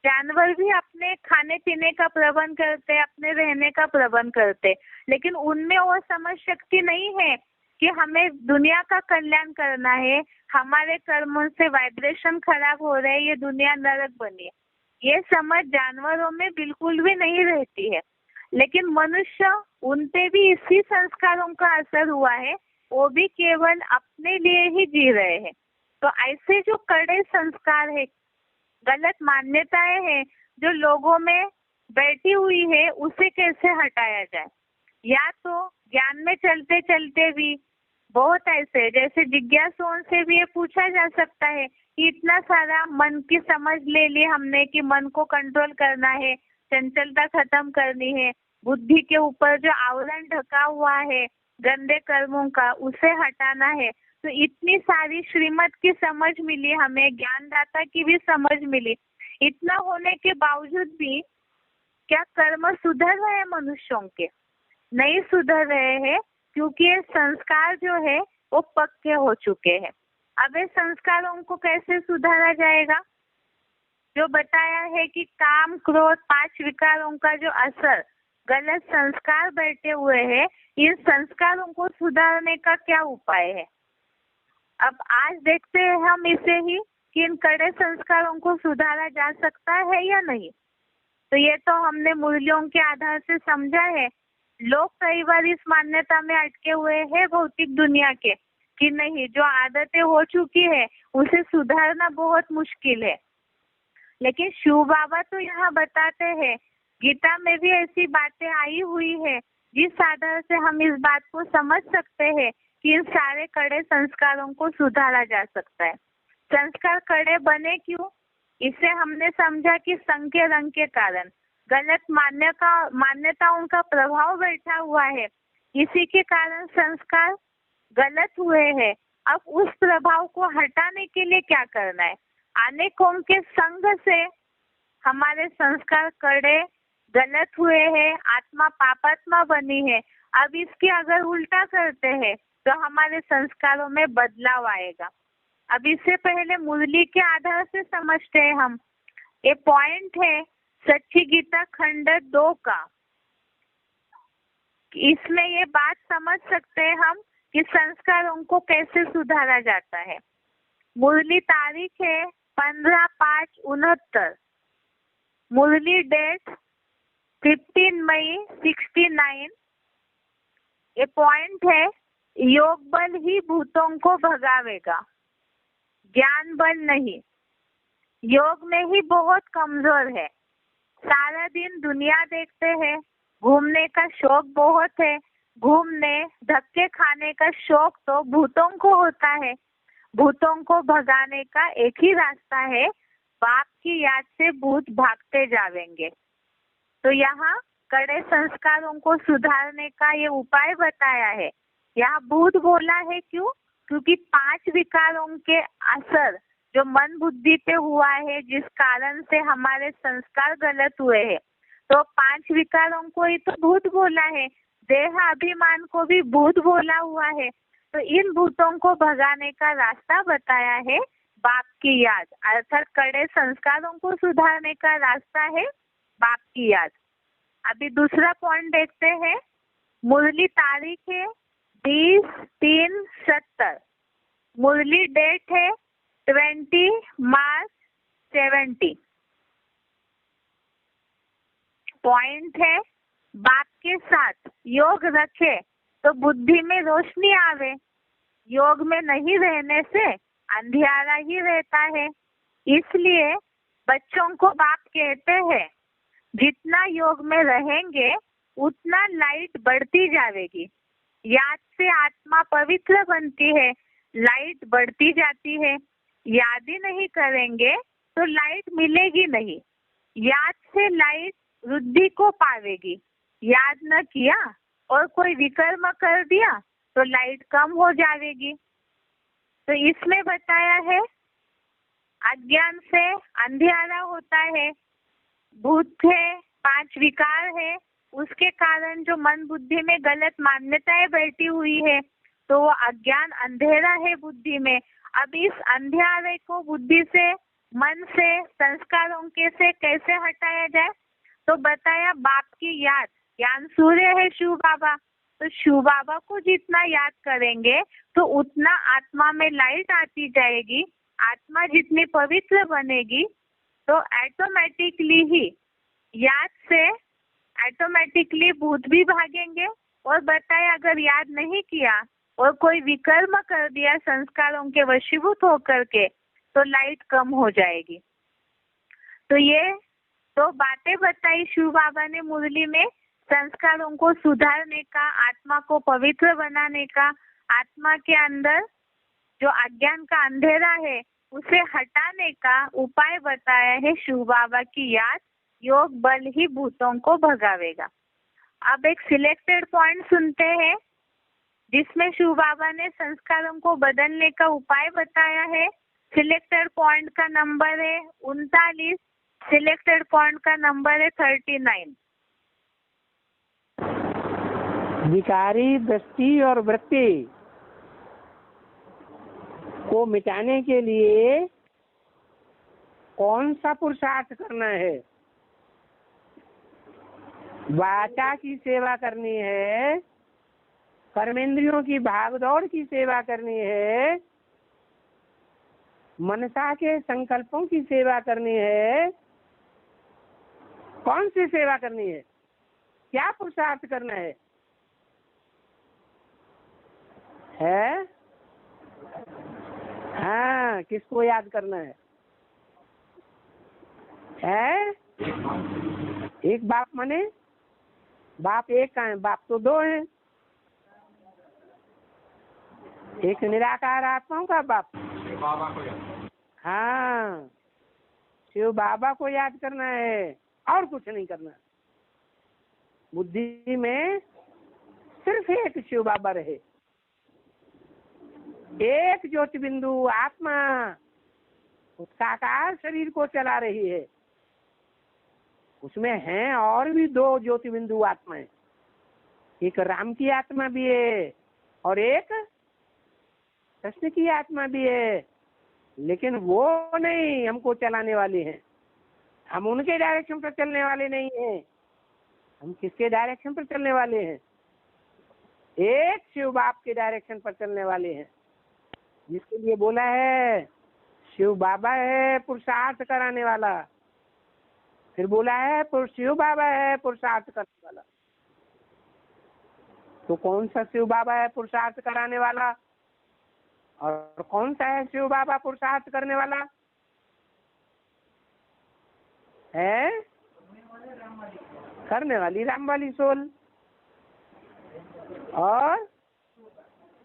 जानवर भी अपने खाने पीने का प्रबंध करते, अपने रहने का प्रबंध करते, लेकिन उनमें वो समझ शक्ति नहीं है कि हमें दुनिया का कल्याण करना है, हमारे कर्मों से वाइब्रेशन खराब हो रहे हैं, ये दुनिया नरक बनी है। ये समझ जानवरों में बिल्कुल भी नहीं रहती है। लेकिन मनुष्य, उन पे भी इसी संस्कारों का असर हुआ है, वो भी केवल अपने लिए ही जी रहे हैं। तो ऐसे जो कड़े संस्कार है, गलत मान्यताएं हैं जो लोगों में बैठी हुई है, उसे कैसे हटाया जाए। या तो ज्ञान में चलते चलते भी बहुत ऐसे, जैसे जिज्ञासुओं से भी ये पूछा जा सकता है कि इतना सारा मन की समझ ले ली हमने कि मन को कंट्रोल करना है, चंचलता खत्म करनी है, बुद्धि के ऊपर जो आवरण ढका हुआ है गंदे कर्मों का, उसे हटाना है। तो इतनी सारी श्रीमत की समझ मिली हमें, ज्ञानदाता की भी समझ मिली। इतना होने के बावजूद भी क्या कर्म सुधर रहे हैं मनुष्यों के? नहीं सुधर रहे हैं, क्योंकि ये संस्कार जो है वो पक्के हो चुके हैं। अब ये संस्कारों को कैसे सुधारा जाएगा? जो बताया है कि काम क्रोध 5 विकारों का जो असर गलत संस्कार बैठे हुए हैं, इन संस्कारों को सुधारने का क्या उपाय है। अब आज देखते हैं हम इसे ही कि इन कड़े संस्कारों को सुधारा जा सकता है या नहीं। तो ये तो हमने मूल्यों के आधार से समझा है। लोग कई बार इस मान्यता में अटके हुए हैं भौतिक दुनिया के कि नहीं, जो आदतें हो चुकी है उसे सुधारना बहुत मुश्किल है। लेकिन शिव बाबा तो यहाँ बताते हैं, गीता में भी ऐसी बातें आई हुई है जिस आधार से हम इस बात को समझ सकते हैं कि इन सारे कड़े संस्कारों को सुधारा जा सकता है। संस्कार कड़े बने क्यों? इसे हमने समझा कि संग के रंग के कारण गलत मान्यताओं का प्रभाव बैठा हुआ है, इसी के कारण संस्कार गलत हुए हैं। अब उस प्रभाव को हटाने के लिए क्या करना है? अनेकों के संग से हमारे संस्कार कड़े गलत हुए हैं, आत्मा पापात्मा बनी है। अब इसके अगर उल्टा करते हैं तो हमारे संस्कारों में बदलाव आएगा। अब इससे पहले मुरली के आधार से समझते हैं हम। ये पॉइंट है सच्ची गीता खंड 2 का। इसमें ये बात समझ सकते हैं हम कि संस्कारों को कैसे सुधारा जाता है। मुरली तारीख है 15/5/69। मुरली डेट 15 मई 69। ये पॉइंट है, योग बल ही भूतों को भगावेगा, ज्ञान बल नहीं। योग में ही बहुत कमजोर है। सारा दिन दुनिया देखते हैं, घूमने का शौक बहुत है, घूमने धक्के खाने का शौक तो भूतों को होता है। भूतों को भगाने का एक ही रास्ता है, बाप की याद से भूत भागते जावेंगे। तो यहाँ कड़े संस्कारों को सुधारने का ये उपाय बताया है। यहाँ भूत बोला है क्यों? क्योंकि 5 विकारों के असर जो मन बुद्धि पे हुआ है, जिस कारण से हमारे संस्कार गलत हुए हैं, तो 5 विकारों को ही तो भूत बोला है। देह अभिमान को भी भूत बोला हुआ है। तो इन भूतों को भगाने का रास्ता बताया है बाप की याद, अर्थात कड़े संस्कारों को सुधारने का रास्ता है बाप की याद। अभी दूसरा पॉइंट देखते हैं। मुरली तारीख है 20/3/70। मुरली डेट है 20 मार्च 70। पॉइंट है बाप के साथ योग रखे तो बुद्धि में रोशनी आवे। योग में नहीं रहने से अंधियारा ही रहता है। इसलिए बच्चों को बाप कहते हैं जितना योग में रहेंगे उतना लाइट बढ़ती जाएगी। याद से आत्मा पवित्र बनती है, लाइट बढ़ती जाती है। याद ही नहीं करेंगे तो लाइट मिलेगी नहीं। याद से लाइट वृद्धि को पावेगी। याद न किया और कोई विकर्म कर दिया तो लाइट कम हो जाएगी। तो इसमें बताया है अज्ञान से अंधियारा होता है, भूत है, 5 विकार है, उसके कारण जो मन बुद्धि में गलत मान्यताएं बैठी हुई है तो वो अज्ञान अंधेरा है बुद्धि में। अब इस अंधेरे को बुद्धि से, मन से, संस्कारों के से कैसे हटाया जाए? तो बताया बाप की याद, ज्ञान सूर्य है शिव बाबा। तो शिव बाबा को जितना याद करेंगे तो उतना आत्मा में लाइट आती जाएगी। आत्मा जितनी पवित्र बनेगी तो ऑटोमेटिकली ही याद से ऑटोमेटिकली भूत भी भागेंगे। और बताया अगर याद नहीं किया और कोई विकर्म कर दिया संस्कारों के वशीभूत होकर के तो लाइट कम हो जाएगी। तो ये तो बातें बताई शिव बाबा ने मुरली में, संस्कारों को सुधारने का, आत्मा को पवित्र बनाने का, आत्मा के अंदर जो अज्ञान का अंधेरा है उसे हटाने का उपाय बताया है शिव बाबा की याद। योग बल ही भूतों को भगावेगा। अब एक सिलेक्टेड पॉइंट सुनते हैं जिसमें शिव बाबा ने संस्कारों को बदलने का उपाय बताया है। सिलेक्टेड पॉइंट का नंबर है 39, सिलेक्टेड पॉइंट का नंबर है 39। विकारी दृष्टि और वृत्ति को मिटाने के लिए कौन सा पुरुषार्थ करना है? वाचा की सेवा करनी है, कर्मेंद्रियों की भागदौड़ की सेवा करनी है, मनसा के संकल्पों की सेवा करनी है? कौन सी सेवा करनी है? क्या पुरुषार्थ करना है? हाँ, किसको याद करना है? एक बाप मने बाप एक का है, बाप तो 2 हैं। एक निराकार आत्माओं का बाप। हाँ, शिव बाबा को याद करना है और कुछ नहीं करना। बुद्धि में सिर्फ एक शिव बाबा रहे, एक ज्योति बिंदु आत्मा उस साकार शरीर को चला रही है। उसमें हैं और भी 2 ज्योति बिंदु आत्माएं, एक राम की आत्मा भी है और एक कृष्ण की आत्मा भी है, लेकिन वो नहीं हमको चलाने वाले हैं। हम उनके डायरेक्शन पर चलने वाले नहीं हैं। हम किसके डायरेक्शन पर चलने वाले हैं? एक शिव बाप के डायरेक्शन पर चलने वाले हैं, जिसके लिए बोला है शिव बाबा है पुरुषार्थ कराने वाला। फिर बोला है शिव बाबा है पुरुषार्थ करने वाला। तो कौन सा शिव बाबा है पुरुषार्थ कराने वाला और कौन सा है शिव बाबा पुरुषार्थ करने वाला है? करने वाली राम वाली सोल, और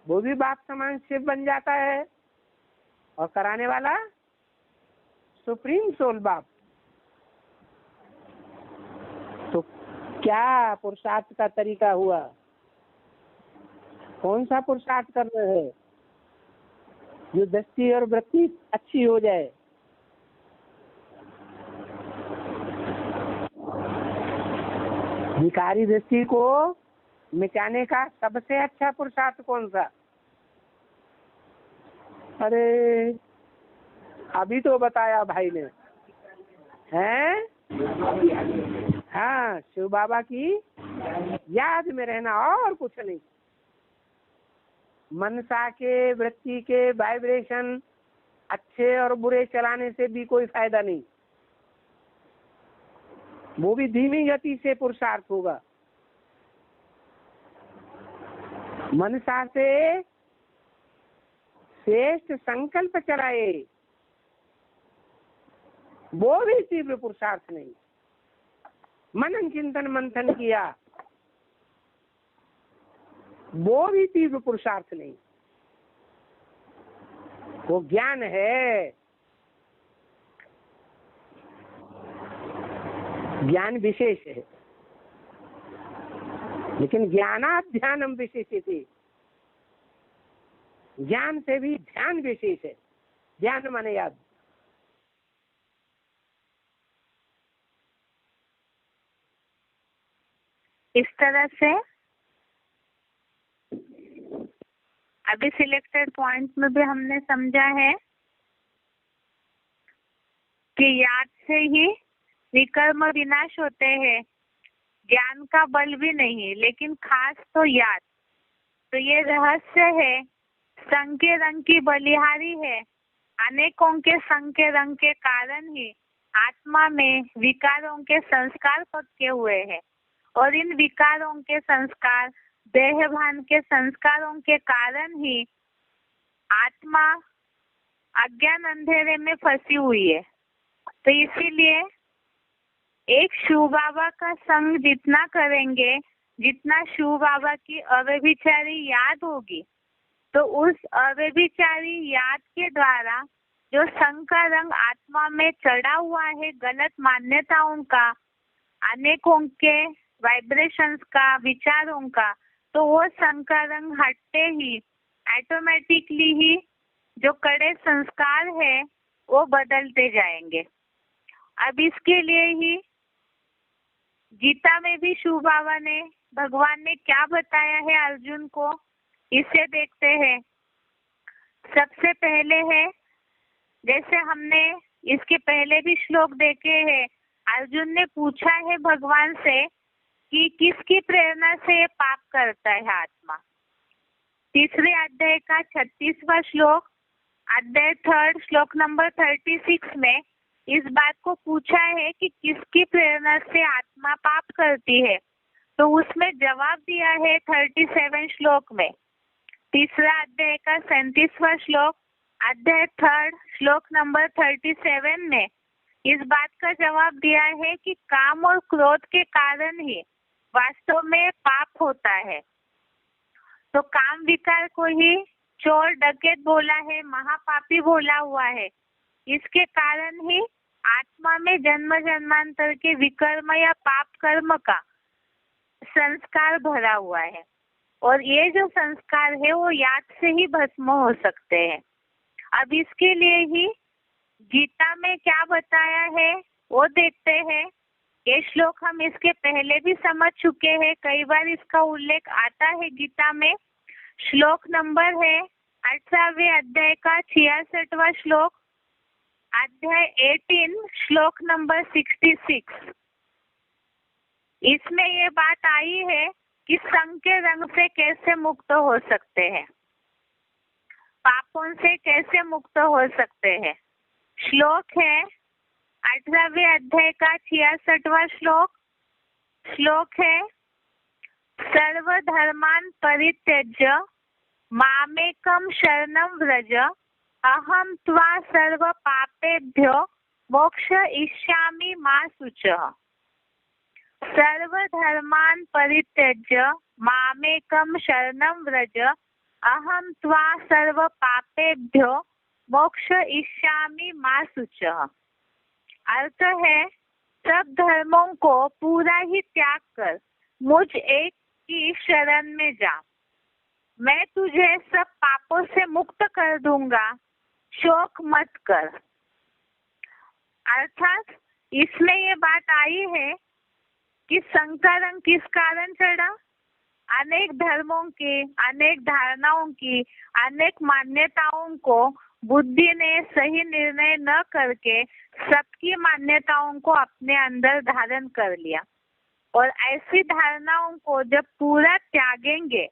वो भी बाप समान शिव बन जाता है, और कराने वाला सुप्रीम सोल बाप। तो क्या पुरुषार्थ का तरीका हुआ? कौन सा पुरुषार्थ करना है? जो दृष्टि और वृत्ति अच्छी हो जाए। विकारी दृष्टि को मिटाने का सबसे अच्छा पुरुषार्थ कौन सा? अरे अभी तो बताया भाई ने, हैं? हाँ, शिव बाबा की याद में रहना और कुछ नहीं। मनसा के, वृत्ति के वाइब्रेशन अच्छे और बुरे चलाने से भी कोई फायदा नहीं, वो भी धीमी गति से पुरुषार्थ होगा। मनसा से श्रेष्ठ संकल्प चलाए, वो भी तीव्र पुरुषार्थ नहीं। मनन चिंतन मंथन किया, वो भी तीव्र पुरुषार्थ नहीं। वो ज्ञान है, ज्ञान विशेष है, लेकिन ज्ञानात् ध्यानम विशेषते, ज्ञान से भी ध्यान विशेष है। ध्यान माने याद। इस तरह से अभी सिलेक्टेड पॉइंट में भी हमने समझा है कि याद से ही विकर्म विनाश होते हैं, ज्ञान का बल भी नहीं, लेकिन खास तो याद। तो ये रहस्य है, संग के रंग की बलिहारी है। अनेकों के संग के रंग के कारण ही आत्मा में विकारों के संस्कार पक्के हुए हैं, और इन विकारों के संस्कार, देहभान के संस्कारों के कारण ही आत्मा अज्ञान अंधेरे में फंसी हुई है। तो इसीलिए एक शिव बाबा का संग जितना करेंगे, जितना शिव बाबा की अव्यभिचारी याद होगी, तो उस अव्यभिचारी याद के द्वारा जो संग का रंग आत्मा में चढ़ा हुआ है, गलत मान्यताओं का, अनेकों के वाइब्रेशंस का, विचारों का, तो वो संग का रंग हटते ही ऑटोमेटिकली ही जो कड़े संस्कार है वो बदलते जाएंगे। अब इसके लिए ही गीता में भी शिव बाबा ने, भगवान ने क्या बताया है अर्जुन को, इसे देखते हैं। सबसे पहले है, जैसे हमने इसके पहले भी श्लोक देखे हैं, अर्जुन ने पूछा है भगवान से कि किसकी प्रेरणा से ये पाप करता है आत्मा। तीसरे अध्याय का 36वां श्लोक, अध्याय 3 श्लोक नंबर 36 में इस बात को पूछा है कि किसकी प्रेरणा से आत्मा पाप करती है। तो उसमें जवाब दिया है 37 श्लोक में। तीसरा अध्याय का 37वां श्लोक, अध्याय 3 श्लोक नंबर 37 में इस बात का जवाब दिया है कि काम और क्रोध के कारण ही वास्तव में पाप होता है। तो काम विकार को ही चोर डकैत बोला है, महापापी बोला हुआ है। इसके कारण ही आत्मा में जन्म जन्मांतर के विकर्म या पाप कर्म का संस्कार भरा हुआ है, और ये जो संस्कार है वो याद से ही भस्म हो सकते हैं। अब इसके लिए ही गीता में क्या बताया है वो देखते हैं। ये श्लोक हम इसके पहले भी समझ चुके हैं, कई बार इसका उल्लेख आता है गीता में। श्लोक नंबर है 18वें अध्याय का 66वां श्लोक, अध्याय 18 श्लोक नंबर 66। इसमें ये बात आई है कि संग के रंग से कैसे मुक्त हो सकते हैं, पापों से कैसे मुक्त हो सकते हैं। श्लोक है 18वें अध्याय का 66वां श्लोक। श्लोक है, सर्वधर्मान् परित्यज्य मामेकं शरणं व्रज, अहं त्वा सर्व पापेभ्यो मोक्षयिष्यामि मा शुचः। सर्वधर्मान् परित्यज्य मामेकं शरणं व्रज, अहं त्वा सर्व पापेभ्यो मोक्षयिष्यामि मा शुचः। अर्थ है, सब धर्मों को पूरा ही त्याग कर मुझ एक की शरण में जा, मैं तुझे सब पापों से मुक्त कर दूंगा, शोक मत कर। अर्थात इसमें ये बात आई है कि संग का रंग किस कारण चढ़ा, अनेक धर्मों की, अनेक धारणाओं की, अनेक मान्यताओं को बुद्धि ने सही निर्णय न करके सबकी मान्यताओं को अपने अंदर धारण कर लिया। और ऐसी धारणाओं को जब पूरा त्यागेंगे,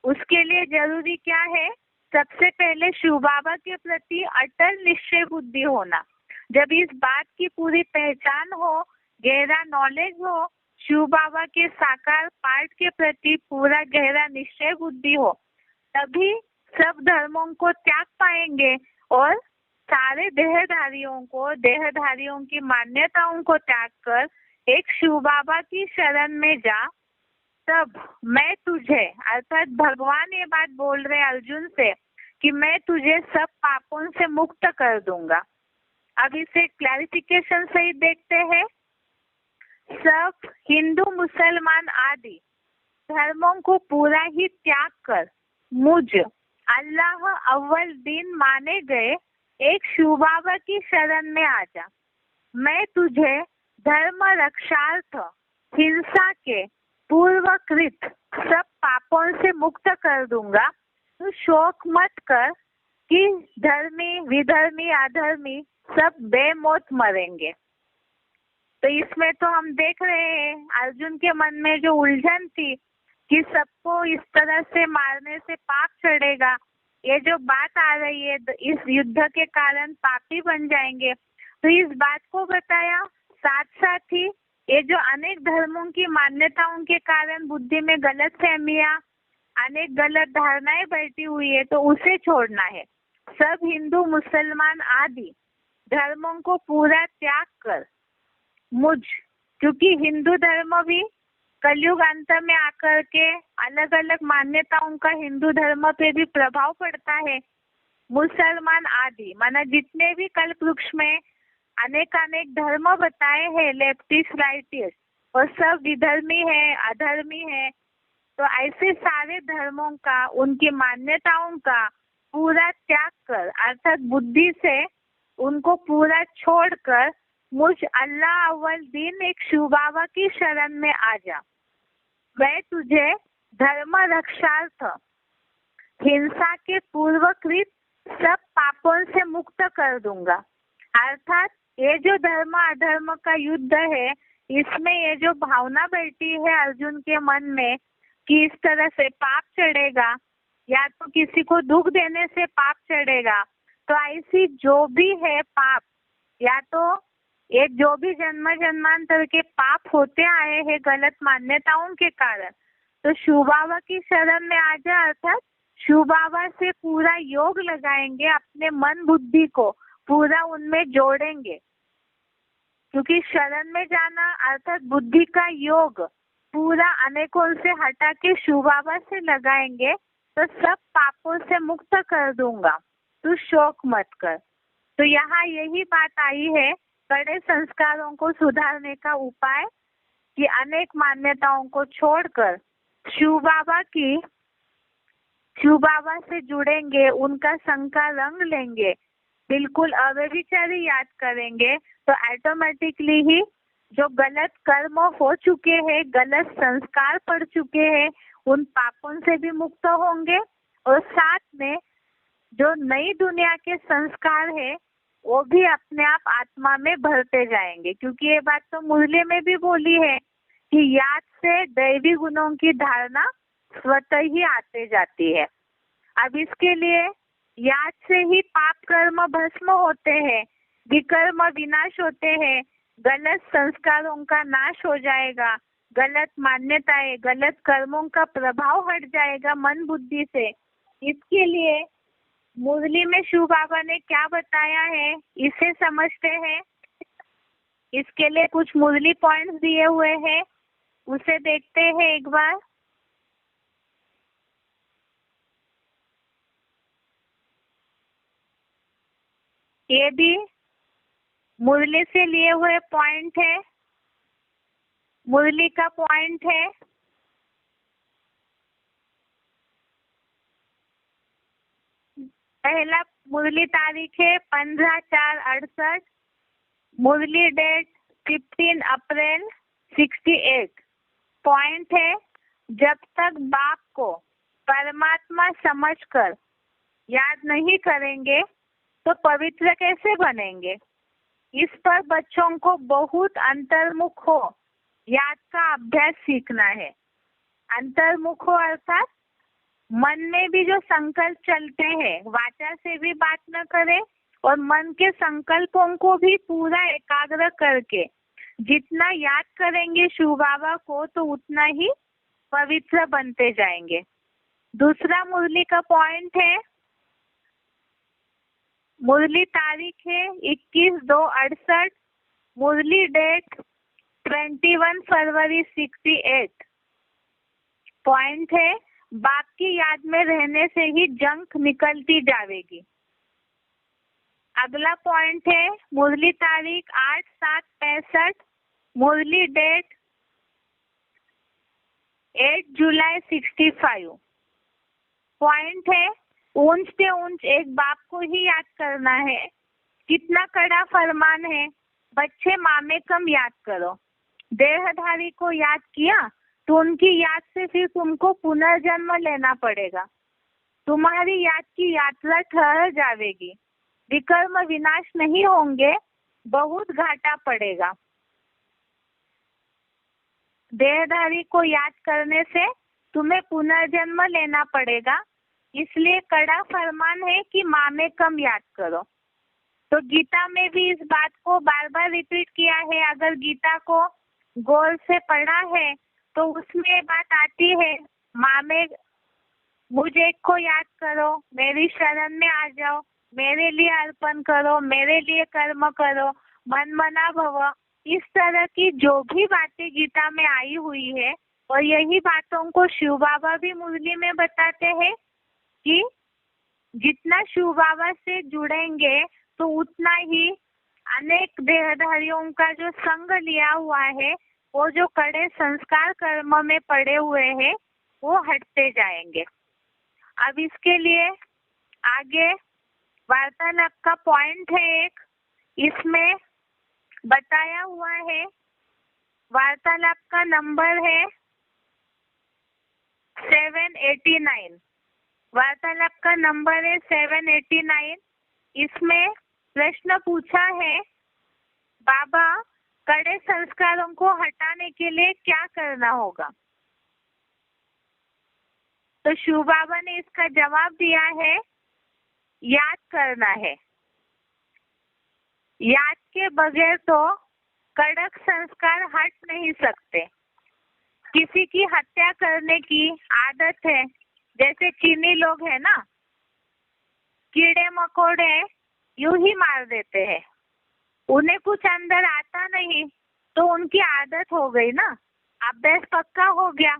उसके लिए जरूरी क्या है? सबसे पहले शिव बाबा के प्रति अटल निश्चय बुद्धि होना। जब इस बात की पूरी पहचान हो, गहरा नॉलेज हो, शिव बाबा के साकार पाठ के प्रति पूरा गहरा निश्चय बुद्धि हो, तभी सब धर्मों को त्याग पाएंगे और सारे देहधारियों की मान्यताओं को त्याग कर एक शिव बाबा की शरण में जा। तब मैं तुझे, अर्थात भगवान ये बात बोल रहे अर्जुन से कि मैं तुझे सब पापों से मुक्त कर दूंगा। अब इसे क्लैरिफिकेशन सहित देखते हैं। सब हिंदू मुसलमान आदि धर्मों को पूरा ही त्याग कर मुझ अल्लाह अव्वल दिन माने गए एक शिव बाबा की शरण में आ जा। मैं तुझे धर्म रक्षार्थ हिंसा के पूर्वकृत सब पापों से मुक्त कर दूंगा। तो शोक मत कर कि धर्मी विधर्मी अधर्मी सब बेमौत मरेंगे। तो इसमें तो हम देख रहे हैं अर्जुन के मन में जो उलझन थी कि सबको इस तरह से मारने से पाप चढ़ेगा, ये जो बात आ रही है इस युद्ध के कारण पापी बन जाएंगे, तो इस बात को बताया। साथ साथ ही ये जो अनेक धर्मों की मान्यताओं के कारण बुद्धि में गलत फहमियां, अनेक गलत धारणाएं बैठी हुई है, तो उसे छोड़ना है। सब हिंदू मुसलमान आदि धर्मों को पूरा त्याग कर मुझ, क्योंकि हिंदू धर्म भी कलयुग अंत में आकर के अलग अलग मान्यताओं का हिंदू धर्म पे भी प्रभाव पड़ता है। मुसलमान आदि माना जितने भी कल्प वृक्ष में अनेक धर्म बताए हैं, लेफ्टिस्ट राइटिस्ट, और सब विधर्मी है अधर्मी है। तो ऐसे सारे धर्मों का, उनकी मान्यताओं का पूरा त्याग कर, अर्थात बुद्धि से उनको पूरा छोड़कर मुझ अल्लाह अव्वल दिन एक शिव बाबा की शरण में आ जा। मैं तुझे धर्म रक्षार्थ हिंसा के पूर्वकृत सब पापों से मुक्त कर दूंगा। अर्थात ये जो धर्म अधर्म का युद्ध है, इसमें ये जो भावना बैठी है अर्जुन के मन में कि इस तरह से पाप चढ़ेगा या तो किसी को दुख देने से पाप चढ़ेगा, तो ऐसी जो भी है पाप, या तो ये जो भी जन्म जन्मांतर के पाप होते आए हैं गलत मान्यताओं के कारण, तो शिव बाबा की शरण में आ जा। अर्थात शिव बाबा से पूरा योग लगाएंगे, अपने मन बुद्धि को पूरा उनमें जोड़ेंगे, क्योंकि शरण में जाना अर्थात बुद्धि का योग पूरा अनेकों से हटा के शिव बाबा से लगाएंगे, तो सब पापों से मुक्त कर दूंगा, तू शोक मत कर। तो यहाँ यही बात आई है बड़े संस्कारों को सुधारने का उपाय कि अनेक मान्यताओं को छोड़कर शिव बाबा से जुड़ेंगे, उनका संग का रंग लेंगे, बिल्कुल अव्यभिचारी याद करेंगे, तो ऑटोमेटिकली ही जो गलत कर्म हो चुके हैं, गलत संस्कार पड़ चुके हैं, उन पापों से भी मुक्त होंगे। और साथ में जो नई दुनिया के संस्कार है वो भी अपने आप आत्मा में भरते जाएंगे, क्योंकि ये बात तो मुरली में भी बोली है कि याद से दैवी गुणों की धारणा स्वतः ही आते जाती है। अब इसके लिए याद से ही पाप कर्म भस्म होते हैं, विकर्म विनाश होते हैं, गलत संस्कारों का नाश हो जाएगा, गलत मान्यताएं गलत कर्मों का प्रभाव हट जाएगा मन बुद्धि से। इसके लिए मुरली में शिव बाबा ने क्या बताया है इसे समझते हैं। इसके लिए कुछ मुरली पॉइंट्स दिए हुए हैं, उसे देखते हैं एक बार। ये भी मुरली से लिए हुए पॉइंट है, मुरली का पॉइंट है। पहला मुरली तारीख है 15/4/68, मुरली डेट 15 अप्रैल 68। पॉइंट है, जब तक बाप को परमात्मा समझकर याद नहीं करेंगे तो पवित्र कैसे बनेंगे? इस पर बच्चों को बहुत अंतर्मुख हो याद का अभ्यास सीखना है। अंतर्मुख हो अर्थात मन में भी जो संकल्प चलते हैं, वाचा से भी बात न करें और मन के संकल्पों को भी पूरा एकाग्र करके जितना याद करेंगे शिव बाबा को तो उतना ही पवित्र बनते जाएंगे। दूसरा मुरली का पॉइंट है, मुरली तारीख है 21/2/68, मुरली डेट 21 फरवरी 68। पॉइंट है, बाप की याद में रहने से ही जंक निकलती जाएगी। अगला पॉइंट है, मुरली तारीख 8/7/65, मुरली डेट 8 जुलाई 65। पॉइंट है, ऊंच से ऊंच एक बाप को ही याद करना है। कितना कड़ा फरमान है, बच्चे मामे कम याद करो। देहधारी को याद किया तो उनकी याद से फिर तुमको पुनर्जन्म लेना पड़ेगा। तुम्हारी याद की यात्रा ठहर जाएगी, विकर्म विनाश नहीं होंगे, बहुत घाटा पड़ेगा। देहधारी को याद करने से तुम्हें पुनर्जन्म लेना पड़ेगा, इसलिए कड़ा फरमान है कि मामे कम याद करो। तो गीता में भी इस बात को बार बार रिपीट किया है। अगर गीता को गौर से पढ़ा है तो उसमें बात आती है, मामे मुझे को याद करो, मेरी शरण में आ जाओ, मेरे लिए अर्पण करो, मेरे लिए कर्म करो, मन मना भव। इस तरह की जो भी बातें गीता में आई हुई है और यही बातों को शिव बाबा भी मुरली में बताते हैं कि जितना शिव बाबा से जुड़ेंगे तो उतना ही अनेक देहधारियों का जो संग लिया हुआ है, वो जो कड़े संस्कार कर्म में पड़े हुए हैं वो हटते जाएंगे। अब इसके लिए आगे वार्तालाप का पॉइंट है एक, इसमें बताया हुआ है। वार्तालाप का नंबर है 789। वार्तालाप का नंबर है 789। इसमें प्रश्न पूछा है, बाबा कड़े संस्कारों को हटाने के लिए क्या करना होगा? तो शिव बाबा ने इसका जवाब दिया है, याद करना है। याद के बगैर तो कड़क संस्कार हट नहीं सकते। किसी की हत्या करने की आदत है, जैसे चीनी लोग है ना, कीड़े मकोड़े यूं ही मार देते हैं, उन्हें कुछ अंदर आता नहीं तो उनकी आदत हो गई ना, अभ्यास पक्का हो गया।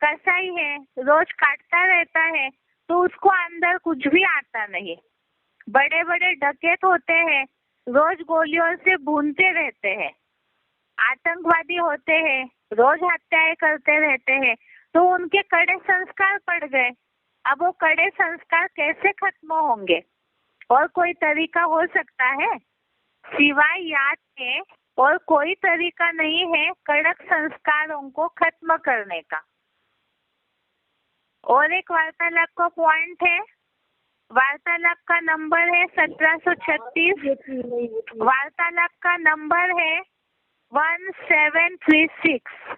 कसाई है, रोज काटता रहता है तो उसको अंदर कुछ भी आता नहीं। बड़े बड़े डकैत होते हैं, रोज गोलियों से भूनते रहते हैं। आतंकवादी होते हैं, रोज हत्याएं करते रहते हैं, तो उनके कड़े संस्कार पड़ गए। अब वो कड़े संस्कार कैसे खत्म होंगे? और कोई तरीका हो सकता है? सिवाय याद के और कोई तरीका नहीं है कड़क संस्कारों को खत्म करने का। और एक वार्तालाप का पॉइंट है, वार्तालाप का नंबर है 1736। वार्तालाप का नंबर है 1736।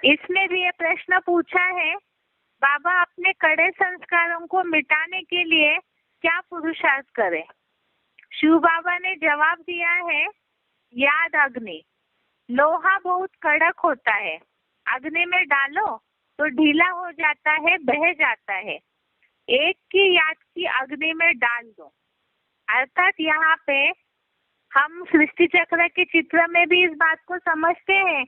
इसमें भी ये प्रश्न पूछा है, बाबा अपने कड़े संस्कारों को मिटाने के लिए क्या पुरुषार्थ करें? शिव बाबा ने जवाब दिया है, याद अग्नि। लोहा बहुत कड़क होता है, अग्नि में डालो तो ढीला हो जाता है, बह जाता है। एक की याद की अग्नि में डाल दो। अर्थात यहाँ पे हम सृष्टि चक्र के चित्र में भी इस बात को समझते हैं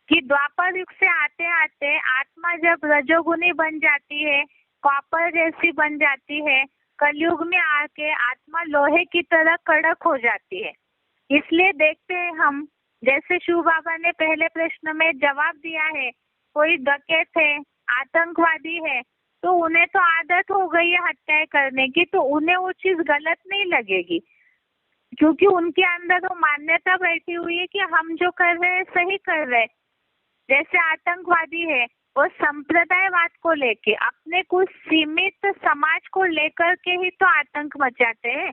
कि द्वापर युग से आते आते आत्मा जब रजोगुनी बन जाती है, कॉपर जैसी बन जाती है, कलयुग में आके आत्मा लोहे की तरह कड़क हो जाती है। इसलिए देखते हैं हम, जैसे शिव बाबा ने पहले प्रश्न में जवाब दिया है, कोई डकैत है, आतंकवादी है, तो उन्हें तो आदत हो गई है हत्याएं करने की, तो उन्हें वो चीज गलत नहीं लगेगी, क्योंकि उनके अंदर वो मान्यता बैठी हुई है कि हम जो कर रहे हैं सही कर रहे हैं। जैसे आतंकवादी है, और संप्रदायवाद को लेके, अपने कुछ सीमित समाज को लेकर के ही तो आतंक मचाते हैं।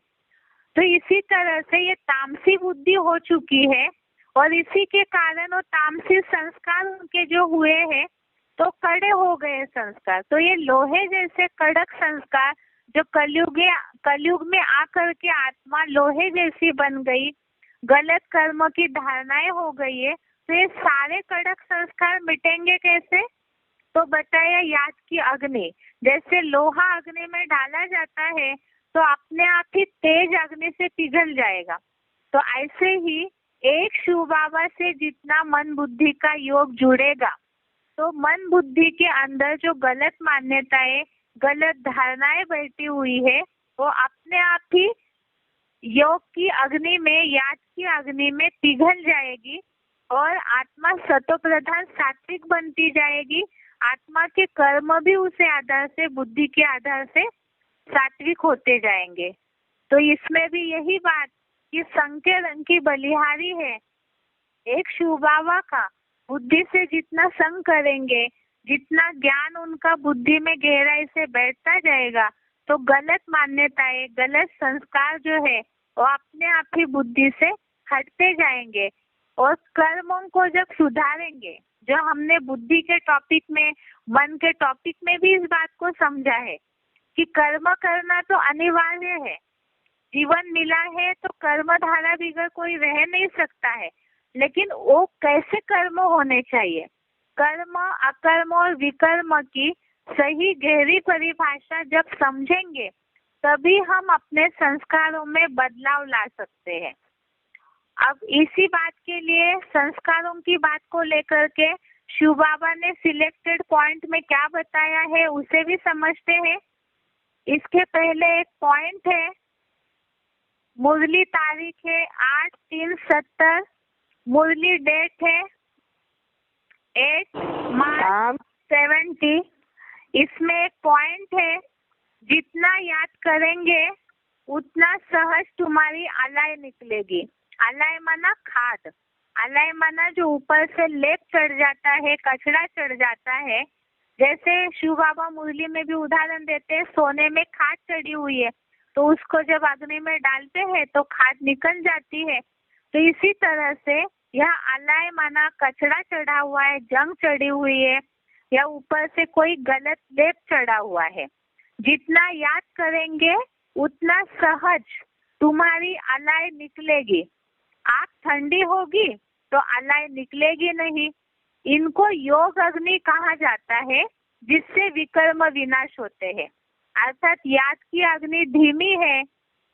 तो इसी तरह से ये तामसी बुद्धि हो चुकी है और इसी के कारण वो तामसी संस्कार उनके जो हुए हैं तो कड़े हो गए संस्कार। तो ये लोहे जैसे कड़क संस्कार जो कलयुग में आकर के आत्मा लोहे जैसी बन गई, गलत कर्म की धारणाएं हो गई है, तो ये सारे कड़क संस्कार मिटेंगे कैसे? तो बताया याद की अग्नि, जैसे लोहा अग्नि में डाला जाता है तो अपने आप ही तेज अग्नि से पिघल जाएगा। तो ऐसे ही एक शिव बाबा से जितना मन बुद्धि का योग जुड़ेगा तो मन बुद्धि के अंदर जो गलत मान्यताएं, गलत धारणाएं बैठी हुई है वो अपने आप ही योग की अग्नि में, याद की अग्नि में पिघल जाएगी और आत्मा सतो प्रधान सात्विक बनती जाएगी। आत्मा के कर्म भी उसे आधार से, बुद्धि के आधार से सात्विक होते जाएंगे। तो इसमें भी यही बात कि संग के रंग की बलिहारी है एक शिव बाबा का। बुद्धि से जितना संग करेंगे, जितना ज्ञान उनका बुद्धि में गहराई से बैठता जाएगा तो गलत मान्यताएं, गलत संस्कार जो है वो अपने आप ही बुद्धि से हटते जाएंगे। और कर्मों को जब सुधारेंगे, जो हमने बुद्धि के टॉपिक में, मन के टॉपिक में भी इस बात को समझा है कि कर्म करना तो अनिवार्य है। जीवन मिला है तो कर्म धारा बिगड़ कोई रह नहीं सकता है, लेकिन वो कैसे कर्म होने चाहिए, कर्म, अकर्म और विकर्म की सही गहरी परिभाषा जब समझेंगे तभी हम अपने संस्कारों में बदलाव ला सकते हैं। अब इसी बात के लिए, संस्कारों की बात को लेकर के शिव बाबा ने सिलेक्टेड पॉइंट में क्या बताया है उसे भी समझते हैं। इसके पहले एक पॉइंट है, मुरली तारीख है 8/3/70, मुरली डेट है 8 मार्च 70। इसमें एक पॉइंट है, जितना याद करेंगे उतना सहज तुम्हारी अलाय निकलेगी। अलाय माना खाद, अलाय माना जो ऊपर से लेप चढ़ जाता है, कचरा चढ़ जाता है। जैसे शिव बाबा मुरली में भी उदाहरण देते हैं, सोने में खाद चढ़ी हुई है तो उसको जब अग्नि में डालते हैं तो खाद निकल जाती है। तो इसी तरह से यह अलाय माना कचरा चढ़ा हुआ है, जंग चढ़ी हुई है या ऊपर से कोई गलत लेप चढ़ा हुआ है। जितना याद करेंगे उतना सहज तुम्हारी अलाय निकलेगी। आग ठंडी होगी तो अलाय निकलेगी नहीं। इनको योग अग्नि कहा जाता है, जिससे विकर्म विनाश होते हैं। अर्थात याद की अग्नि धीमी है,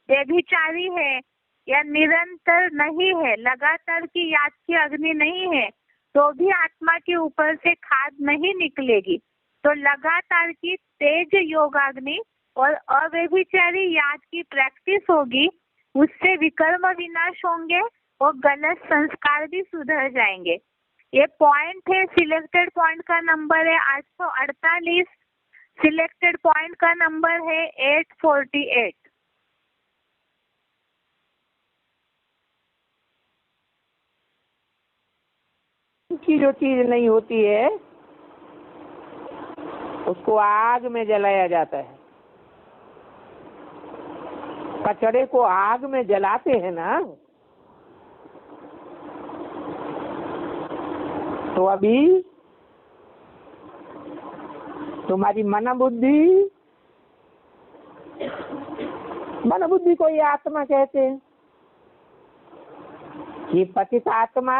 व्यभिचारी है या निरंतर नहीं है, लगातार की याद की अग्नि नहीं है तो भी आत्मा के ऊपर से खाद नहीं निकलेगी। तो लगातार की तेज योगाग्नि और अव्यभिचारी याद की प्रैक्टिस होगी, उससे विकर्म विनाश होंगे और गलत संस्कार भी सुधर जाएंगे। ये पॉइंट है, सिलेक्टेड पॉइंट का नंबर है 848, सिलेक्टेड पॉइंट का नंबर है 848। की जो चीज नहीं होती है उसको आग में जलाया जाता है। कचड़े को आग में जलाते हैं ना, तो अभी तुम्हारी मन बुद्धि को ये आत्मा कहते हैं। ये पतित आत्मा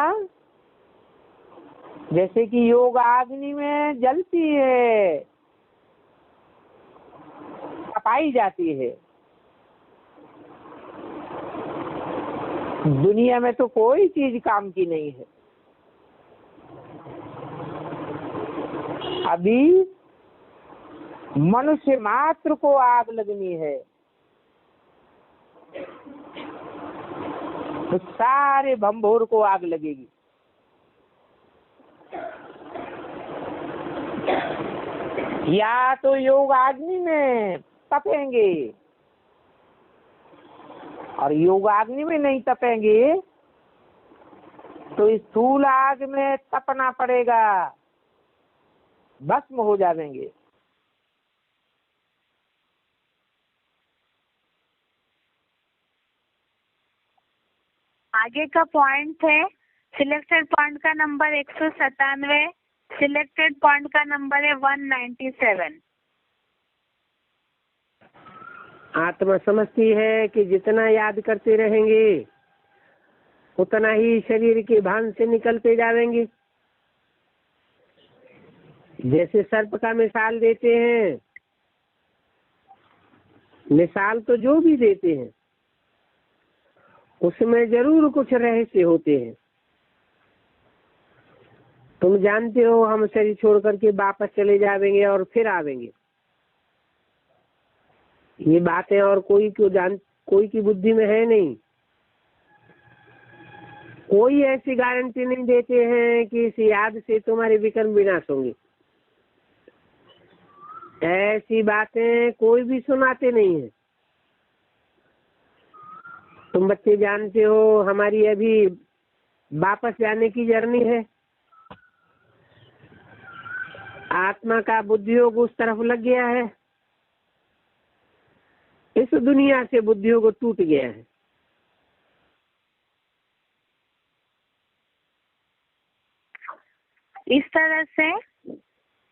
जैसे कि योग अग्नि में जलती है, तपाई जाती है। दुनिया में तो कोई चीज काम की नहीं है। अभी मनुष्य मात्र को आग लगनी है तो सारे भंभोर को आग लगेगी। या तो योग अग्नि में तपेंगे और योग अग्नि में नहीं तपेंगे तो स्थूल आग में तपना पड़ेगा। भस्म हो जाएंगे। आगे का पॉइंट है सिलेक्टेड पॉइंट का नंबर 197, सिलेक्टेड पॉइंट का नंबर है 197। आत्मा समझती है कि जितना याद करते रहेंगे उतना ही शरीर के भान से निकलते जाएंगे। जैसे सर्प का मिसाल देते हैं, मिसाल तो जो भी देते हैं उसमें जरूर कुछ रहस्य होते हैं। तुम जानते हो हम शरीर छोड़ करके वापस चले जाएंगे और फिर आवेंगे, ये बातें और कोई की बुद्धि में है नहीं। कोई ऐसी गारंटी नहीं देते हैं कि इस याद से तुम्हारे विकर्म विनाश होंगे। ऐसी बातें कोई भी सुनाते नहीं है। तुम बच्चे जानते हो हमारी अभी वापस जाने की जर्नी है। आत्मा का बुद्धियोग उस तरफ लग गया है, इस दुनिया से बुद्धियोग टूट गया है। इस तरह से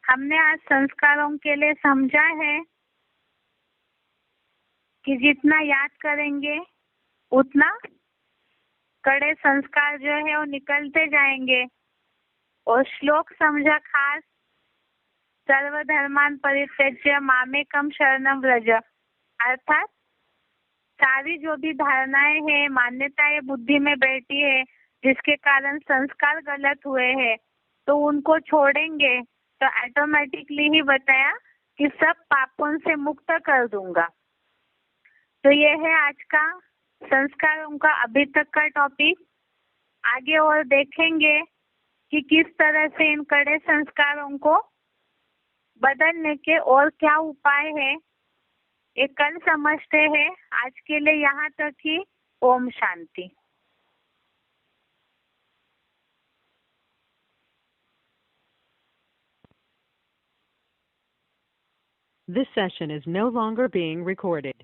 हमने आज संस्कारों के लिए समझा है कि जितना याद करेंगे उतना कड़े संस्कार जो है वो निकलते जाएंगे। और श्लोक समझा खास, सर्वधर्मान परित्यज्य मामेकम शरणम व्रज, अर्थात सारी जो भी धारणाएं हैं, मान्यताएं बुद्धि में बैठी है जिसके कारण संस्कार गलत हुए हैं, तो उनको छोड़ेंगे तो ऑटोमेटिकली ही बताया कि सब पापों से मुक्त कर दूंगा। तो ये है आज का संस्कारों का अभी तक का टॉपिक। आगे और देखेंगे कि किस तरह से इन कड़े संस्कारों को बदलने के और क्या उपाय है, ये कल समझते हैं। आज के लिए यहाँ तक ही। Om Shanti. This session is no longer being recorded.